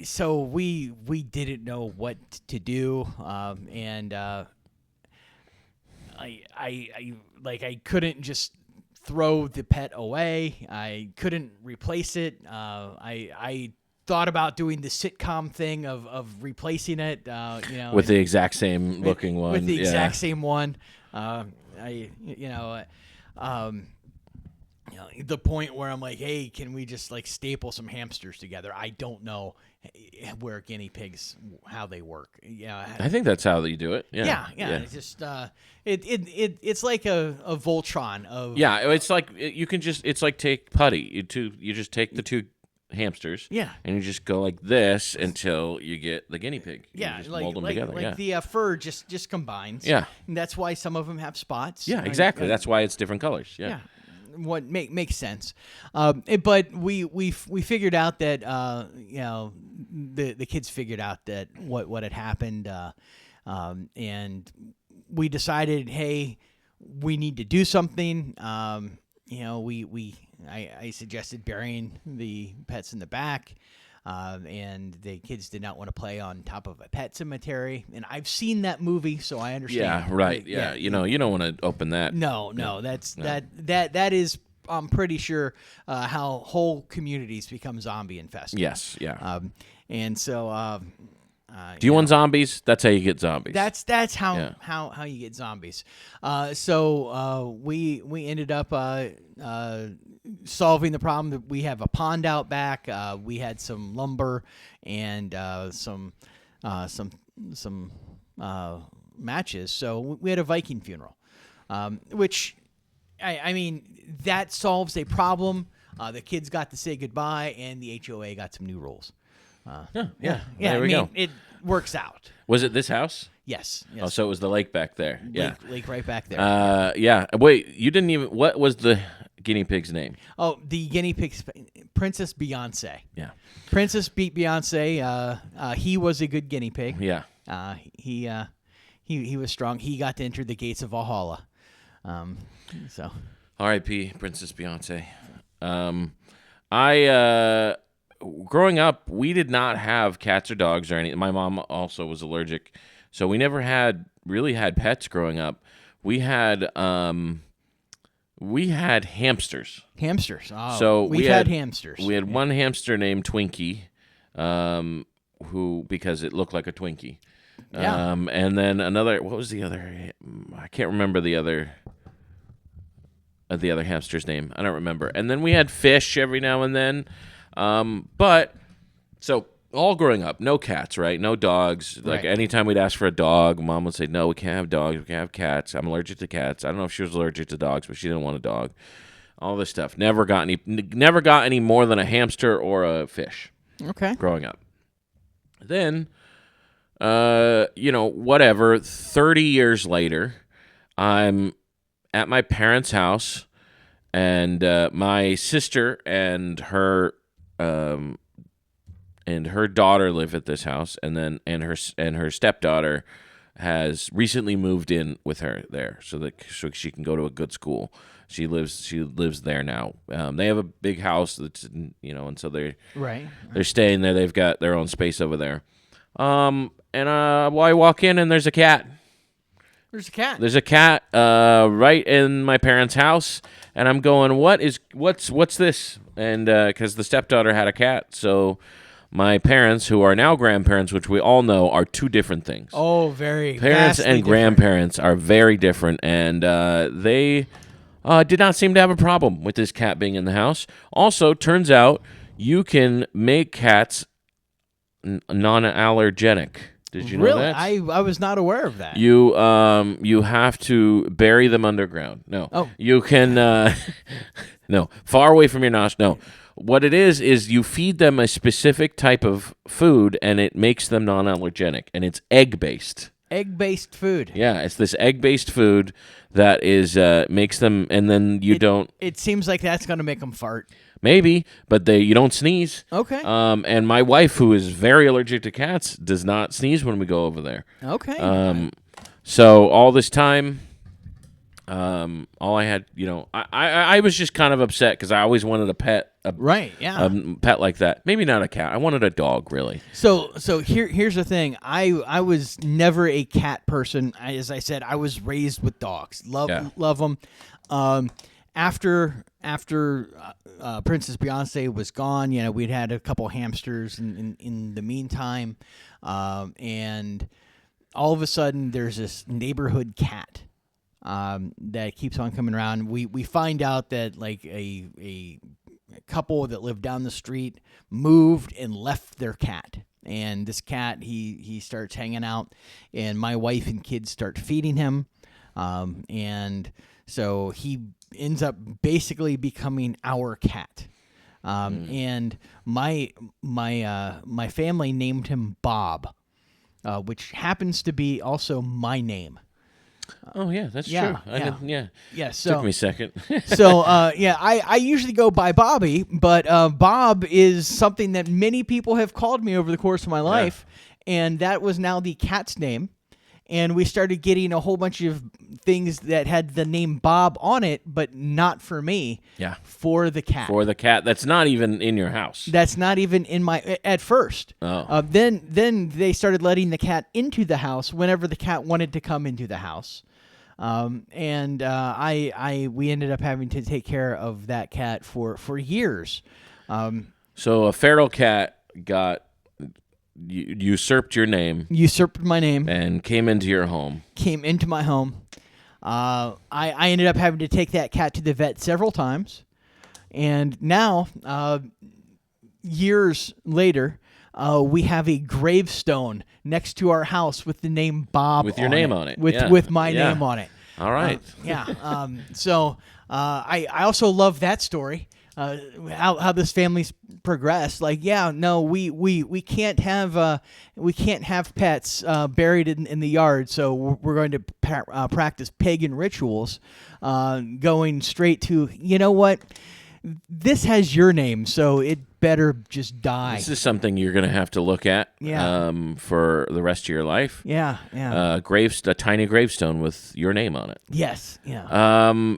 So we didn't know what to do, and I couldn't just throw the pet away. I couldn't replace it. I thought about doing the sitcom thing of replacing it, with the exact same looking one. With the exact same one. The point where I'm like, hey, can we just like staple some hamsters together? I don't know where guinea pigs, how they work. Yeah, I think that's how you do it. Yeah. It's just it's like a Voltron of. Yeah, it's like you can just it's like take putty. You just take the two hamsters. Yeah. And you just go like this until you get the guinea pig. Yeah, you just mold them together. Like the fur just combines. Yeah. And that's why some of them have spots. Yeah, exactly. That's why it's different colors. Yeah. What makes sense, but we figured out that the kids figured out that what had happened, and we decided, hey, we need to do something. I suggested burying the pets in the back, and the kids did not want to play on top of a pet cemetery. And I've seen that movie, so I understand. Yeah, right. Yeah, you don't want to open that. No, that is I'm pretty sure how whole communities become zombie infested. Yes, yeah. And so. Do you want zombies? That's how you get zombies. That's how you get zombies. So we ended up solving the problem. That we have a pond out back. We had some lumber and some matches. So we had a Viking funeral, which I mean that solves a problem. The kids got to say goodbye, and the HOA got some new rules. Yeah. There we go. It works out. Was it this house? Yes. Oh, so it was the lake back there. Yeah. Lake right back there. Yeah. Wait, you didn't even. What was the guinea pig's name? Oh, the guinea pig, Princess Beyoncé. Yeah. Princess beat Beyonce. He was a good guinea pig. Yeah. He was strong. He got to enter the gates of Valhalla. So. R.I.P. Princess Beyonce. I growing up, we did not have cats or dogs or anything. My mom also was allergic, so we never really had pets growing up. We had hamsters. Hamsters. Oh, so we had hamsters. We had one hamster named Twinkie, who because it looked like a Twinkie. Yeah. And then another. What was the other? I can't remember the other hamster's name. I don't remember. And then we had fish every now and then. But so all growing up, no cats, right? No dogs. Like anytime we'd ask for a dog, Mom would say, "No, we can't have dogs. We can't have cats. I'm allergic to cats." I don't know if she was allergic to dogs, but she didn't want a dog. All this stuff. Never got any more than a hamster or a fish. Okay. Growing up. Then, whatever. 30 years later, I'm at my parents' house, and my sister and her daughter live at this house, and her stepdaughter has recently moved in with her there, so she can go to a good school. She lives there now. They have a big house that's and so they're staying there. They've got their own space over there. And I walk in and there's a cat. There's a cat. There's a cat right in my parents' house, and I'm going, what's this? And because the stepdaughter had a cat, so my parents, who are now grandparents, which we all know are two different things. Oh, very. Parents and grandparents are very different, and they did not seem to have a problem with this cat being in the house. Also, turns out you can make cats non-allergenic. Did you know that? I was not aware of that. You have to bury them underground. No. Oh. You can no, far away from your nostrils. No. What it is you feed them a specific type of food and it makes them non-allergenic, and it's egg-based. Egg-based food. Yeah, it's this egg-based food that is makes them, and then don't. It seems like that's going to make them fart. Maybe, but you don't sneeze. Okay. And my wife, who is very allergic to cats, does not sneeze when we go over there. Okay. So all this time, all I had, I was just kind of upset because I always wanted a pet. A pet like that. Maybe not a cat. I wanted a dog, really. So here's the thing. I was never a cat person. As I said, I was raised with dogs. Love them. After Princess Beyonce was gone, we'd had a couple hamsters in the meantime, and all of a sudden there's this neighborhood cat that keeps on coming around. We find out that like a couple that lived down the street moved and left their cat. And this cat, he starts hanging out, and my wife and kids start feeding him, and so he ends up basically becoming our cat. And my family named him Bob, which happens to be also my name. Oh yeah, that's true. Yeah. So, took me a second. So I usually go by Bobby, but Bob is something that many people have called me over the course of my life, and that was now the cat's name. And we started getting a whole bunch of things that had the name Bob on it, but not for me. Yeah. For the cat. For the cat. That's not even in your house. That's not even in my at first. Oh. Then they started letting the cat into the house whenever the cat wanted to come into the house. We ended up having to take care of that cat for years. So a feral cat got usurped your name. Usurped my name. And came into your home. Came into my home. I ended up having to take that cat to the vet several times. And now, years later, we have a gravestone next to our house with the name Bob with your name on it. With my name on it. All right. I also love that story. How this family's progressed. Like, we can't have pets buried in the yard, so we're going to practice pagan rituals, going straight to, you know what, this has your name, so it better just die. This is something you're going to have to look at for the rest of your life. Yeah. A tiny gravestone with your name on it. Yes. Yeah.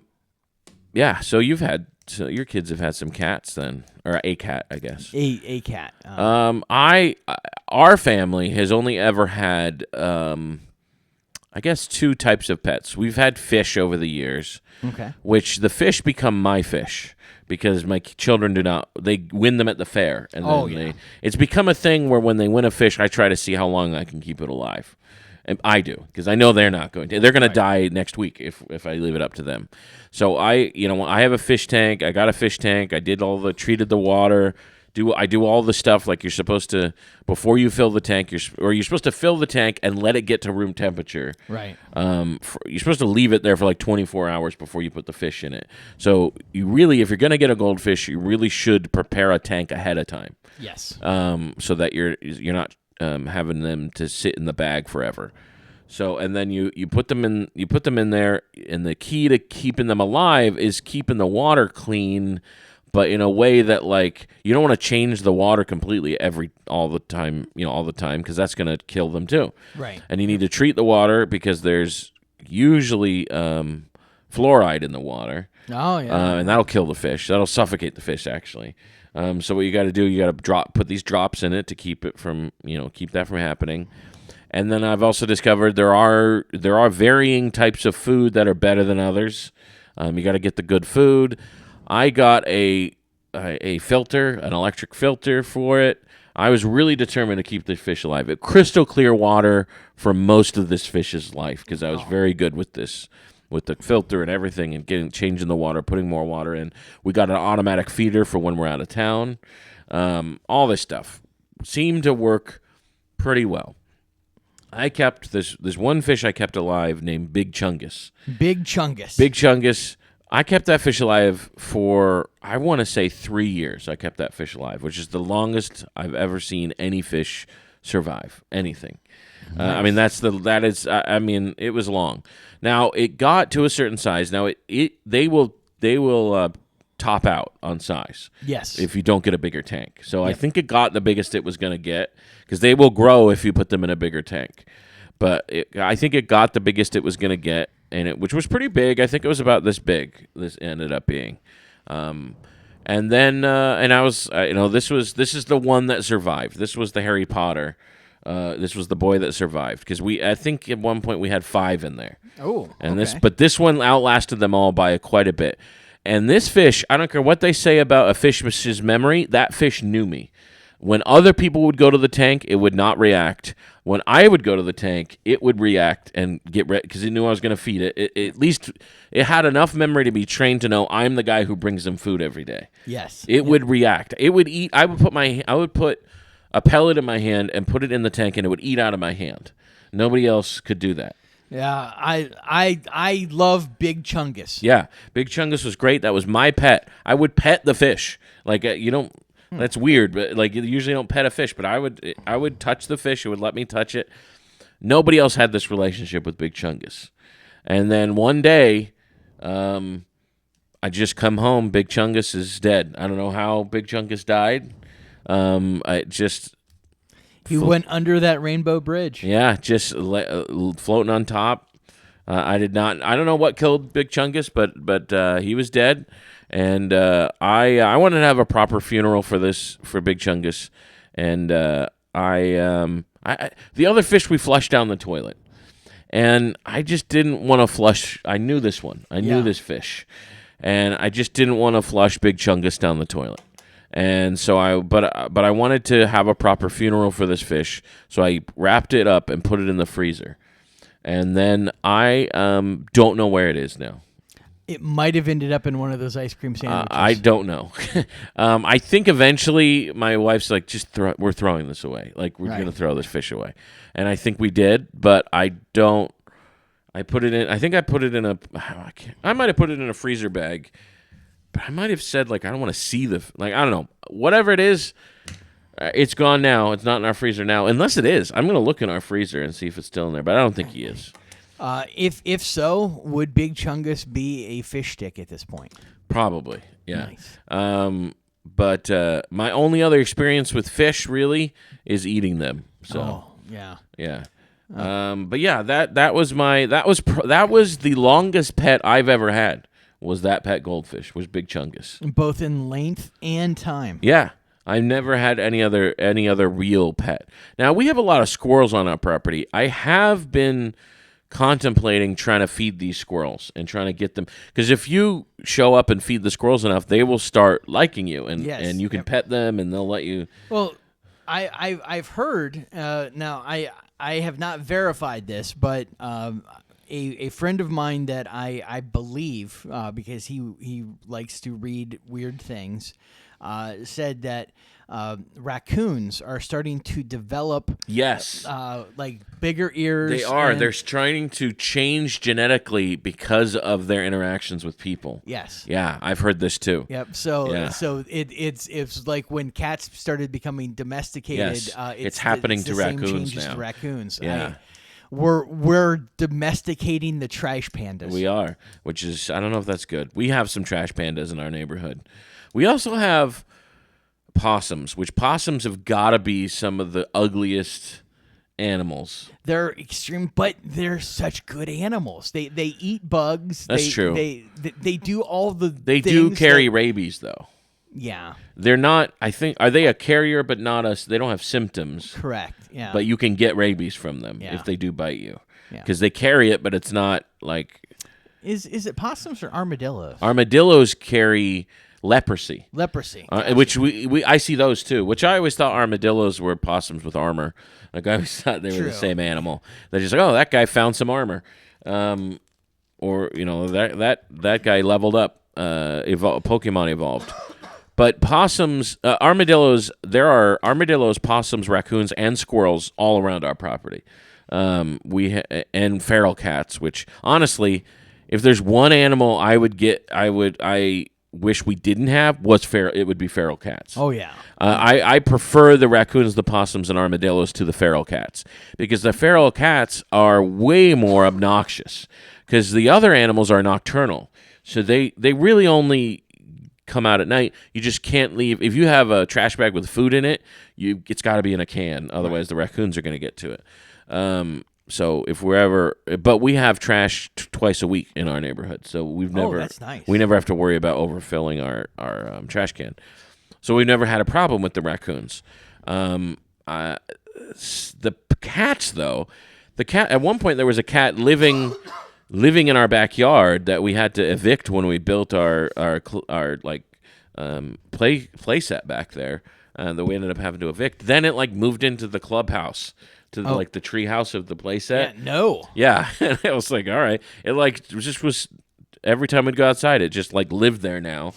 So your kids have had some cats then, or a cat, I guess. A cat. Our family has only ever had, I guess, 2 types of pets. We've had fish over the years. Okay. Which the fish become my fish because my children do not. They win them at the fair, and then it's become a thing where when they win a fish, I try to see how long I can keep it alive. And I do, because I know they're not going to. They're going to die next week if I leave it up to them. So I have a fish tank. I got a fish tank. I treated the water. I do all the stuff like you're supposed to before you fill the tank. You're supposed to fill the tank and let it get to room temperature. Right. You're supposed to leave it there for like 24 hours before you put the fish in it. So you really, if you're going to get a goldfish, you really should prepare a tank ahead of time. Yes. So that you're not having them to sit in the bag forever. So and then you put them in there, and the key to keeping them alive is keeping the water clean, but in a way that like you don't want to change the water completely all the time because that's going to kill them too. Right. And you need to treat the water because there's usually fluoride in the water. Oh yeah. And that'll kill the fish. That'll suffocate the fish actually. So what you got to do, you got to put these drops in it to keep it from, keep that from happening. And then I've also discovered there are varying types of food that are better than others. You got to get the good food. I got a filter, an electric filter for it. I was really determined to keep the fish alive. Crystal clear water for most of this fish's life because I was very good with this. With the filter and everything and changing the water, putting more water in. We got an automatic feeder for when we're out of town. All this stuff seemed to work pretty well. I kept this one fish I kept alive named Big Chungis. Big Chungus. Big Chungus. I kept that fish alive for, I want to say 3 years. I kept that fish alive, which is the longest I've ever seen any fish survive anything. Nice. It was long. Now it got to a certain size. Now they will top out on size. Yes. If you don't get a bigger tank. So I think it got the biggest it was going to get because they will grow if you put them in a bigger tank. But I think it got the biggest it was going to get, which was pretty big. I think it was about this big. This ended up being. And then I was this is the one that survived. This was the Harry Potter. This was the boy that survived because I think at one point we had 5 in there. Oh, and okay. this one outlasted them all by quite a bit. And this fish, I don't care what they say about a fish's memory, that fish knew me. When other people would go to the tank, it would not react. When I would go to the tank, it would react and get ready because it knew I was going to feed it. At least it had enough memory to be trained to know I'm the guy who brings them food every day. Yes, it would react. It would eat. I would put a pellet in my hand and put it in the tank, and it would eat out of my hand. Nobody else could do that. Yeah, I love Big Chungus. Yeah, Big Chungus was great. That was my pet. I would pet the fish. Like you don't. That's weird, but like you usually don't pet a fish. But I would touch the fish. It would let me touch it. Nobody else had this relationship with Big Chungus. And then one day, I just come home. Big Chungus is dead. I don't know how Big Chungus died. He went under that rainbow bridge. Yeah, just floating on top. I don't know what killed Big Chungus, but he was dead. And I wanted to have a proper funeral for Big Chungus. And the other fish we flushed down the toilet. and I just didn't want to flush. I knew this one. I knew Yeah. this fish, and I just didn't want to flush Big Chungus down the toilet. And so but I wanted to have a proper funeral for this fish, so I wrapped it up and put it in the freezer. And then I don't know where it is now. It might have ended up in one of those ice cream sandwiches. I don't know. I think eventually my wife's like, we're throwing this away. Like, we're going to throw this fish away. And I think we did, but I don't. I put it in. I think I put it in I might have put it in a freezer bag, but I might have said, like, I don't want to see I don't know. Whatever it is, it's gone now. It's not in our freezer now. Unless it is. I'm going to look in our freezer and see if it's still in there, but I don't think he is. If so, would Big Chungus be a fish stick at this point? Probably, yeah. Nice. But my only other experience with fish really is eating them. So yeah. But yeah, that was the longest pet I've ever had. Was that pet goldfish? Was Big Chungus? Both in length and time. Yeah. I've never had any other real pet. Now, we have a lot of squirrels on our property. I have been contemplating trying to feed these squirrels and trying to get them, because if you show up and feed the squirrels enough, they will start liking you, and you can pet them and they'll let you. Well, I've heard. Now I have not verified this, but a friend of mine that I believe, because he likes to read weird things, said that raccoons are starting to develop like bigger ears. They are. They're trying to change genetically because of their interactions with people. Yes. Yeah, I've heard this too. Yep. So it's like when cats started becoming domesticated. Yes. It's happening to raccoons now. To raccoons. Yeah. We're domesticating the trash pandas. We are, which is, I don't know if that's good. We have some trash pandas in our neighborhood. We also have possums, which possums have got to be some of the ugliest animals. They're extreme, but they're such good animals. They eat bugs. That's true. They do all the They do carry rabies, though. Yeah. They're not, I think, are they a carrier but not us? They don't have symptoms. Correct, yeah. But you can get rabies from them if they do bite you. Yeah. Because they carry it, but it's not like... Is it possums or armadillos? Armadillos carry leprosy. Gotcha. Which I see those too, which I always thought armadillos were possums with armor. Like, I always thought they were the same animal. They're just like, oh, that guy found some armor. Or, that guy leveled up, Pokemon evolved. But possums, armadillos, there are armadillos, possums, raccoons, and squirrels all around our property. And feral cats, which, honestly, if there's one animal I wish we didn't have, it would be feral cats. Oh, yeah. I prefer the raccoons, the possums, and armadillos to the feral cats, because the feral cats are way more obnoxious, because the other animals are nocturnal. So they really only come out at night. You just can't leave. If you have a trash bag with food in it, it's got to be in a can. Otherwise, the raccoons are going to get to it. So if we're ever, but we have trash twice a week in our neighborhood, so we've never. Oh, that's nice. We never have to worry about overfilling our trash can. So we've never had a problem with the raccoons. The cats, though, at one point there was a cat living in our backyard that we had to evict when we built our play set back there. That we ended up having to evict. Then it moved into the clubhouse. To the tree house of the playset. Yeah, no. Yeah, and I was like, all right. It just was every time we'd go outside, it just lived there now.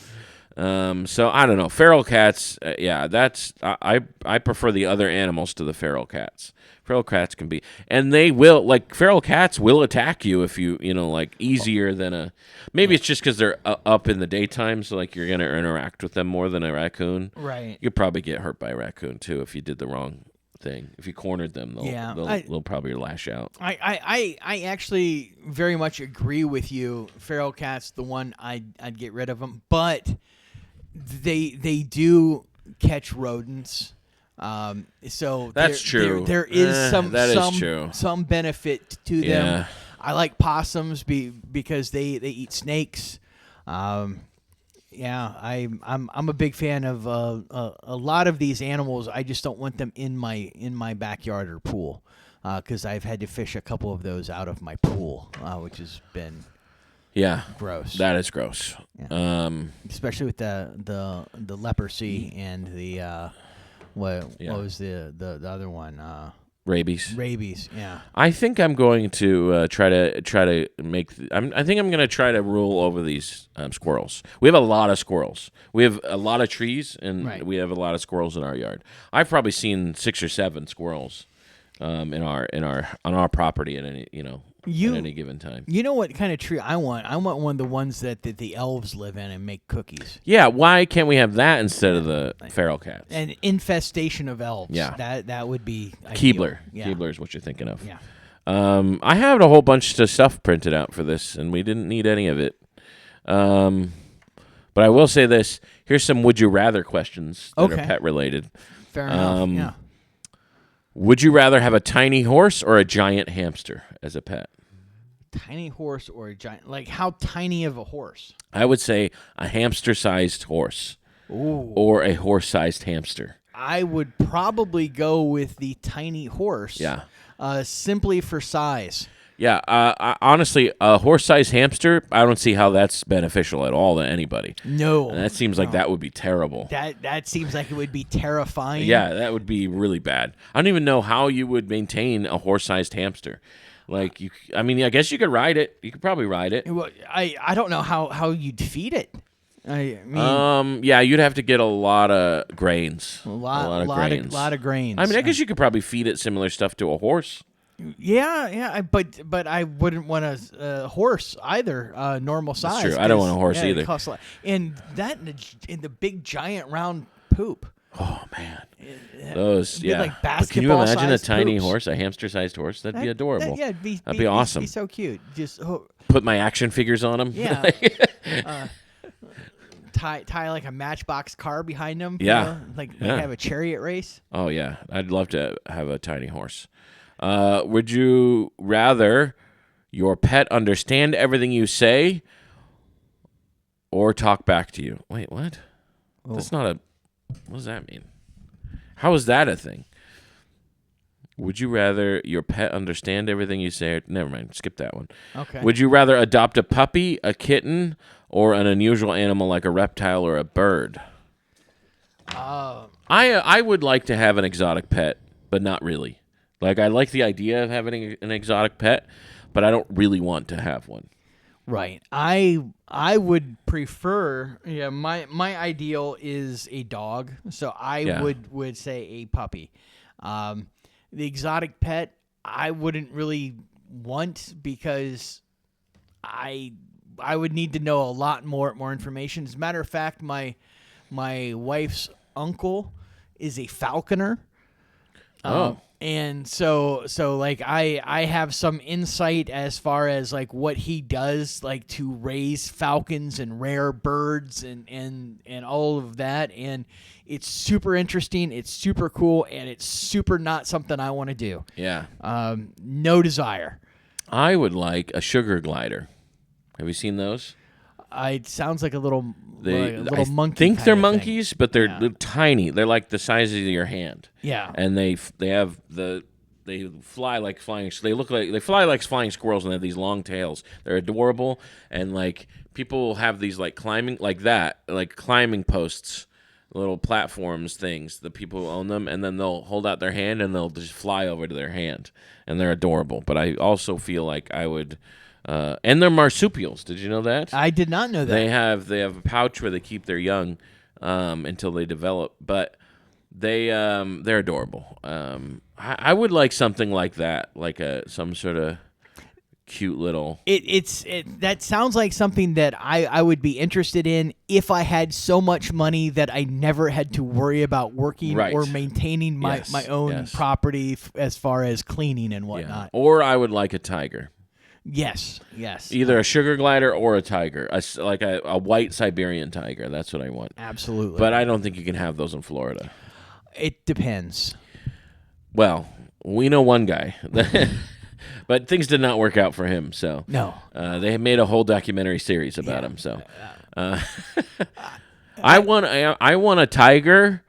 So I don't know. Feral cats, that's I prefer the other animals to the feral cats. Feral cats can be, and they will feral cats will attack you if you easier than a. Maybe it's just because they're up in the daytime, so you're gonna interact with them more than a raccoon. Right. You'll probably get hurt by a raccoon too if you did the wrong thing. If you cornered them, they'll probably lash out. I actually very much agree with you. Feral cats, the one I'd get rid of them, but they do catch rodents. So that's true. There is true. Some benefit to them. I like possums because they eat snakes. Yeah, I'm a big fan of a lot of these animals. I just don't want them in my backyard or pool. because I've had to fish a couple of those out of my pool, which has been gross. That is gross. Yeah. Especially with the leprosy and the what was the other one? Rabies. Rabies. Yeah. I think I'm going to try to make. I think I'm going to try to rule over these squirrels. We have a lot of squirrels. We have a lot of trees, and we have a lot of squirrels in our yard. I've probably seen 6 or 7 squirrels on our property at any at any given time. You know what kind of tree I want? I want one of the ones that the elves live in and make cookies. Yeah, why can't we have that instead of the feral cats? An infestation of elves. Yeah. That would be ideal. Keebler. Yeah. Keebler is what you're thinking of. Yeah. I had a whole bunch of stuff printed out for this, and we didn't need any of it. But I will say this. Here's some would you rather questions that are pet related. Fair enough. Yeah. Would you rather have a tiny horse or a giant hamster as a pet? Tiny horse or a giant? Like, how tiny of a horse? I would say a hamster-sized horse. Ooh. Or a horse-sized hamster. I would probably go with the tiny horse. Yeah. Simply for size. Yeah. Honestly, a horse-sized hamster, I don't see how that's beneficial at all to anybody. No. And that seems like that would be terrible. That seems like it would be terrifying. Yeah, that would be really bad. I don't even know how you would maintain a horse-sized hamster. Like I guess you could ride it. You could probably ride it. Well, I don't know how you'd feed it. I mean, yeah, you'd have to get a lot of grains. A lot of grains. I mean, I guess you could probably feed it similar stuff to a horse. Yeah, but I wouldn't want a horse either. Normal size. That's true. I don't want a horse either. It costs a lot. And that in the big giant round poop. Oh man, those like but can you imagine a tiny poops. horse, a hamster-sized horse? That'd be adorable. That'd be awesome. Be so cute. Just put my action figures on them. Yeah. Tie like a Matchbox car behind them. Yeah. Like have a chariot race. Oh yeah, I'd love to have a tiny horse. Would you rather your pet understand everything you say or talk back to you? Wait, what? Oh. That's not a. What does that mean? How is that a thing? Would you rather your pet understand everything you say? Never mind. Skip that one. Okay. Would you rather adopt a puppy, a kitten, or an unusual animal like a reptile or a bird? I would like to have an exotic pet, but not really. Like, I like the idea of having an exotic pet, but I don't really want to have one. Right. I would prefer. Yeah. My ideal is a dog, so I would say a puppy. The exotic pet I wouldn't really want because I would need to know a lot more information. As a matter of fact, my wife's uncle is a falconer. And so like I have some insight as far as like what he does like to raise falcons and rare birds and all of that, and it's super interesting, it's super cool, and it's super not something I want to do. Yeah. No desire. I would like a sugar glider. Have you seen those? It sounds like a little monkey. I think they're monkeys, but they're tiny. They're like the size of your hand. Yeah. And they fly like flying. They fly like flying squirrels, and they have these long tails. They're adorable, and like people have these like climbing posts, little platforms things. The people who own them, and then they'll hold out their hand and they'll just fly over to their hand, and they're adorable. But I also feel like I would. And they're marsupials. Did you know that? I did not know that. They have a pouch where they keep their young until they develop. But they're adorable. I would like something like that, like some sort of cute little. That sounds like something that I would be interested in if I had so much money that I never had to worry about working or maintaining my own property as far as cleaning and whatnot. Yeah. Or I would like a tiger. Yes. Either a sugar glider or a tiger, like a white Siberian tiger. That's what I want. Absolutely. But I don't think you can have those in Florida. It depends. Well, we know one guy, but things did not work out for him. So no, they made a whole documentary series about him. So I want a tiger.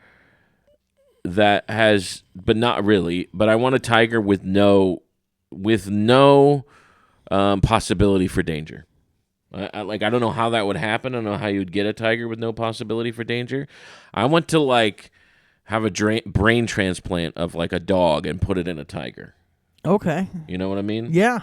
that has, but not really. But I want a tiger with no possibility for danger. I don't know how that would happen. I don't know how you'd get a tiger with no possibility for danger. I want to like have a brain transplant of like a dog and put it in a tiger. Okay. You know what I mean? Yeah.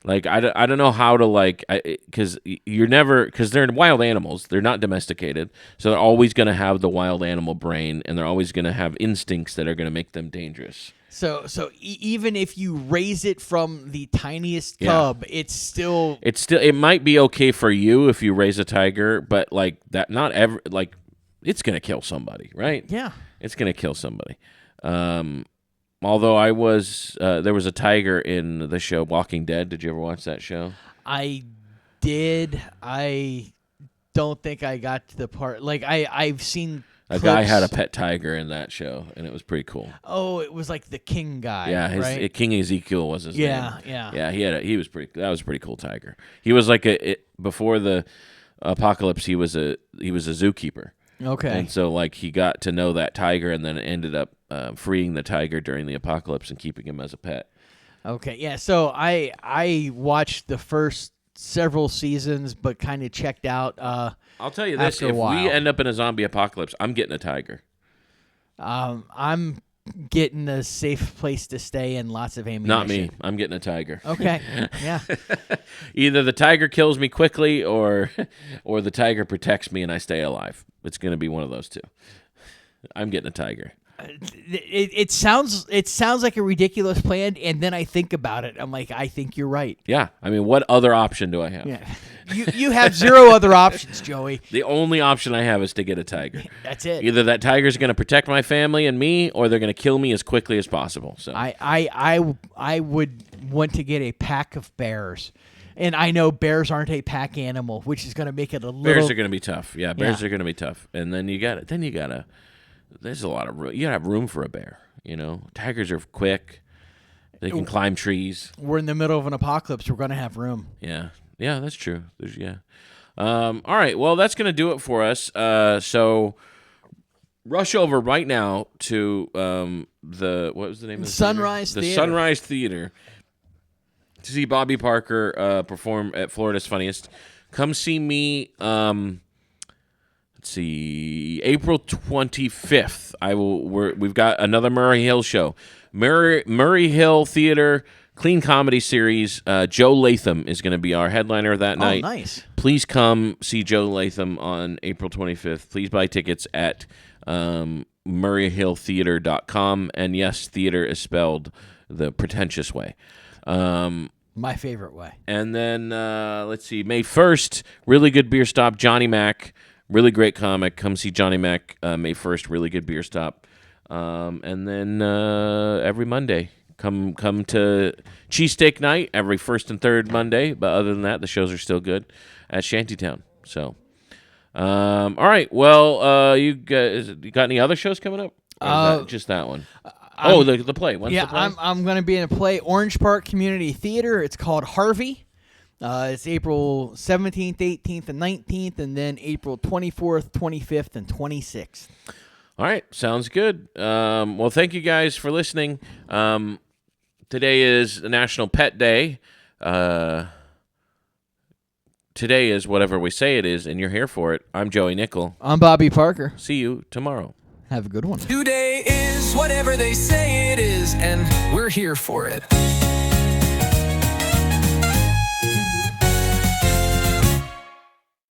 Like I don't know how to like, because they're wild animals. They're not domesticated, so they're always going to have the wild animal brain, and they're always going to have instincts that are going to make them dangerous. So even if you raise it from the tiniest cub, it might be okay for you if you raise a tiger, but like that, not ever like it's going to kill somebody, right? Yeah, it's going to kill somebody. Although there was a tiger in the show Walking Dead. Did you ever watch that show? I did. I don't think I got to the part. Like I've seen a guy had a pet tiger in that show, and it was pretty cool. Oh, it was like the King guy. Yeah, right? King Ezekiel was his name. Yeah. Yeah, that was a pretty cool tiger. He was like before the apocalypse. He was a zookeeper. Okay. And so like he got to know that tiger, and then ended up freeing the tiger during the apocalypse and keeping him as a pet. Okay, yeah. So I watched the first several seasons, but kind of checked out. I'll tell you this: if we end up in a zombie apocalypse, I'm getting a tiger. I'm getting a safe place to stay and lots of ammunition. Not me. I'm getting a tiger. Okay. Yeah. Either the tiger kills me quickly, or the tiger protects me and I stay alive. It's going to be one of those two. I'm getting a tiger. It sounds like a ridiculous plan, and then I think about it. I'm like, I think you're right. Yeah. I mean, what other option do I have? Yeah. You have zero other options, Joey. The only option I have is to get a tiger. That's it. Either that tiger's going to protect my family and me, or they're going to kill me as quickly as possible. So I would want to get a pack of bears. And I know bears aren't a pack animal, which is going to make it a little... Bears are going to be tough. Yeah, bears are going to be tough. And then you got to... There's a lot of room. You got to have room for a bear, you know? Tigers are quick. They can climb trees. We're in the middle of an apocalypse. We're going to have room. Yeah. Yeah, that's true. All right, well, that's going to do it for us. So rush over right now to what was the name of the Sunrise theater? Theater. The Sunrise Theater. To see Bobby Parker perform at Florida's Funniest. Come see me, let's see, April 25th. We've got another Murray Hill show. Murray Hill Theater Clean Comedy Series. Joe Latham is going to be our headliner that night. Oh, nice. Please come see Joe Latham on April 25th. Please buy tickets at murrayhilltheater.com. And yes, theater is spelled the pretentious way. My favorite way. And then, let's see, May 1st, really good beer stop, Johnny Mac, really great comic. Come see Johnny Mac May 1st, really good beer stop. And then every Monday, come to Cheesesteak Night every first and third Monday. But other than that, the shows are still good at Shantytown. So, all right, well, you got any other shows coming up? Or is that just that one? The play. When's the play? I'm going to be in a play, Orange Park Community Theater. It's called Harvey. It's April 17th, 18th, and 19th, and then April 24th, 25th, and 26th. All right. Sounds good. Well, thank you guys for listening. Today is National Pet Day. Today is whatever we say it is, and you're here for it. I'm Joey Nickel. I'm Bobby Parker. See you tomorrow. Have a good one. Today is whatever they say it is, and we're here for it.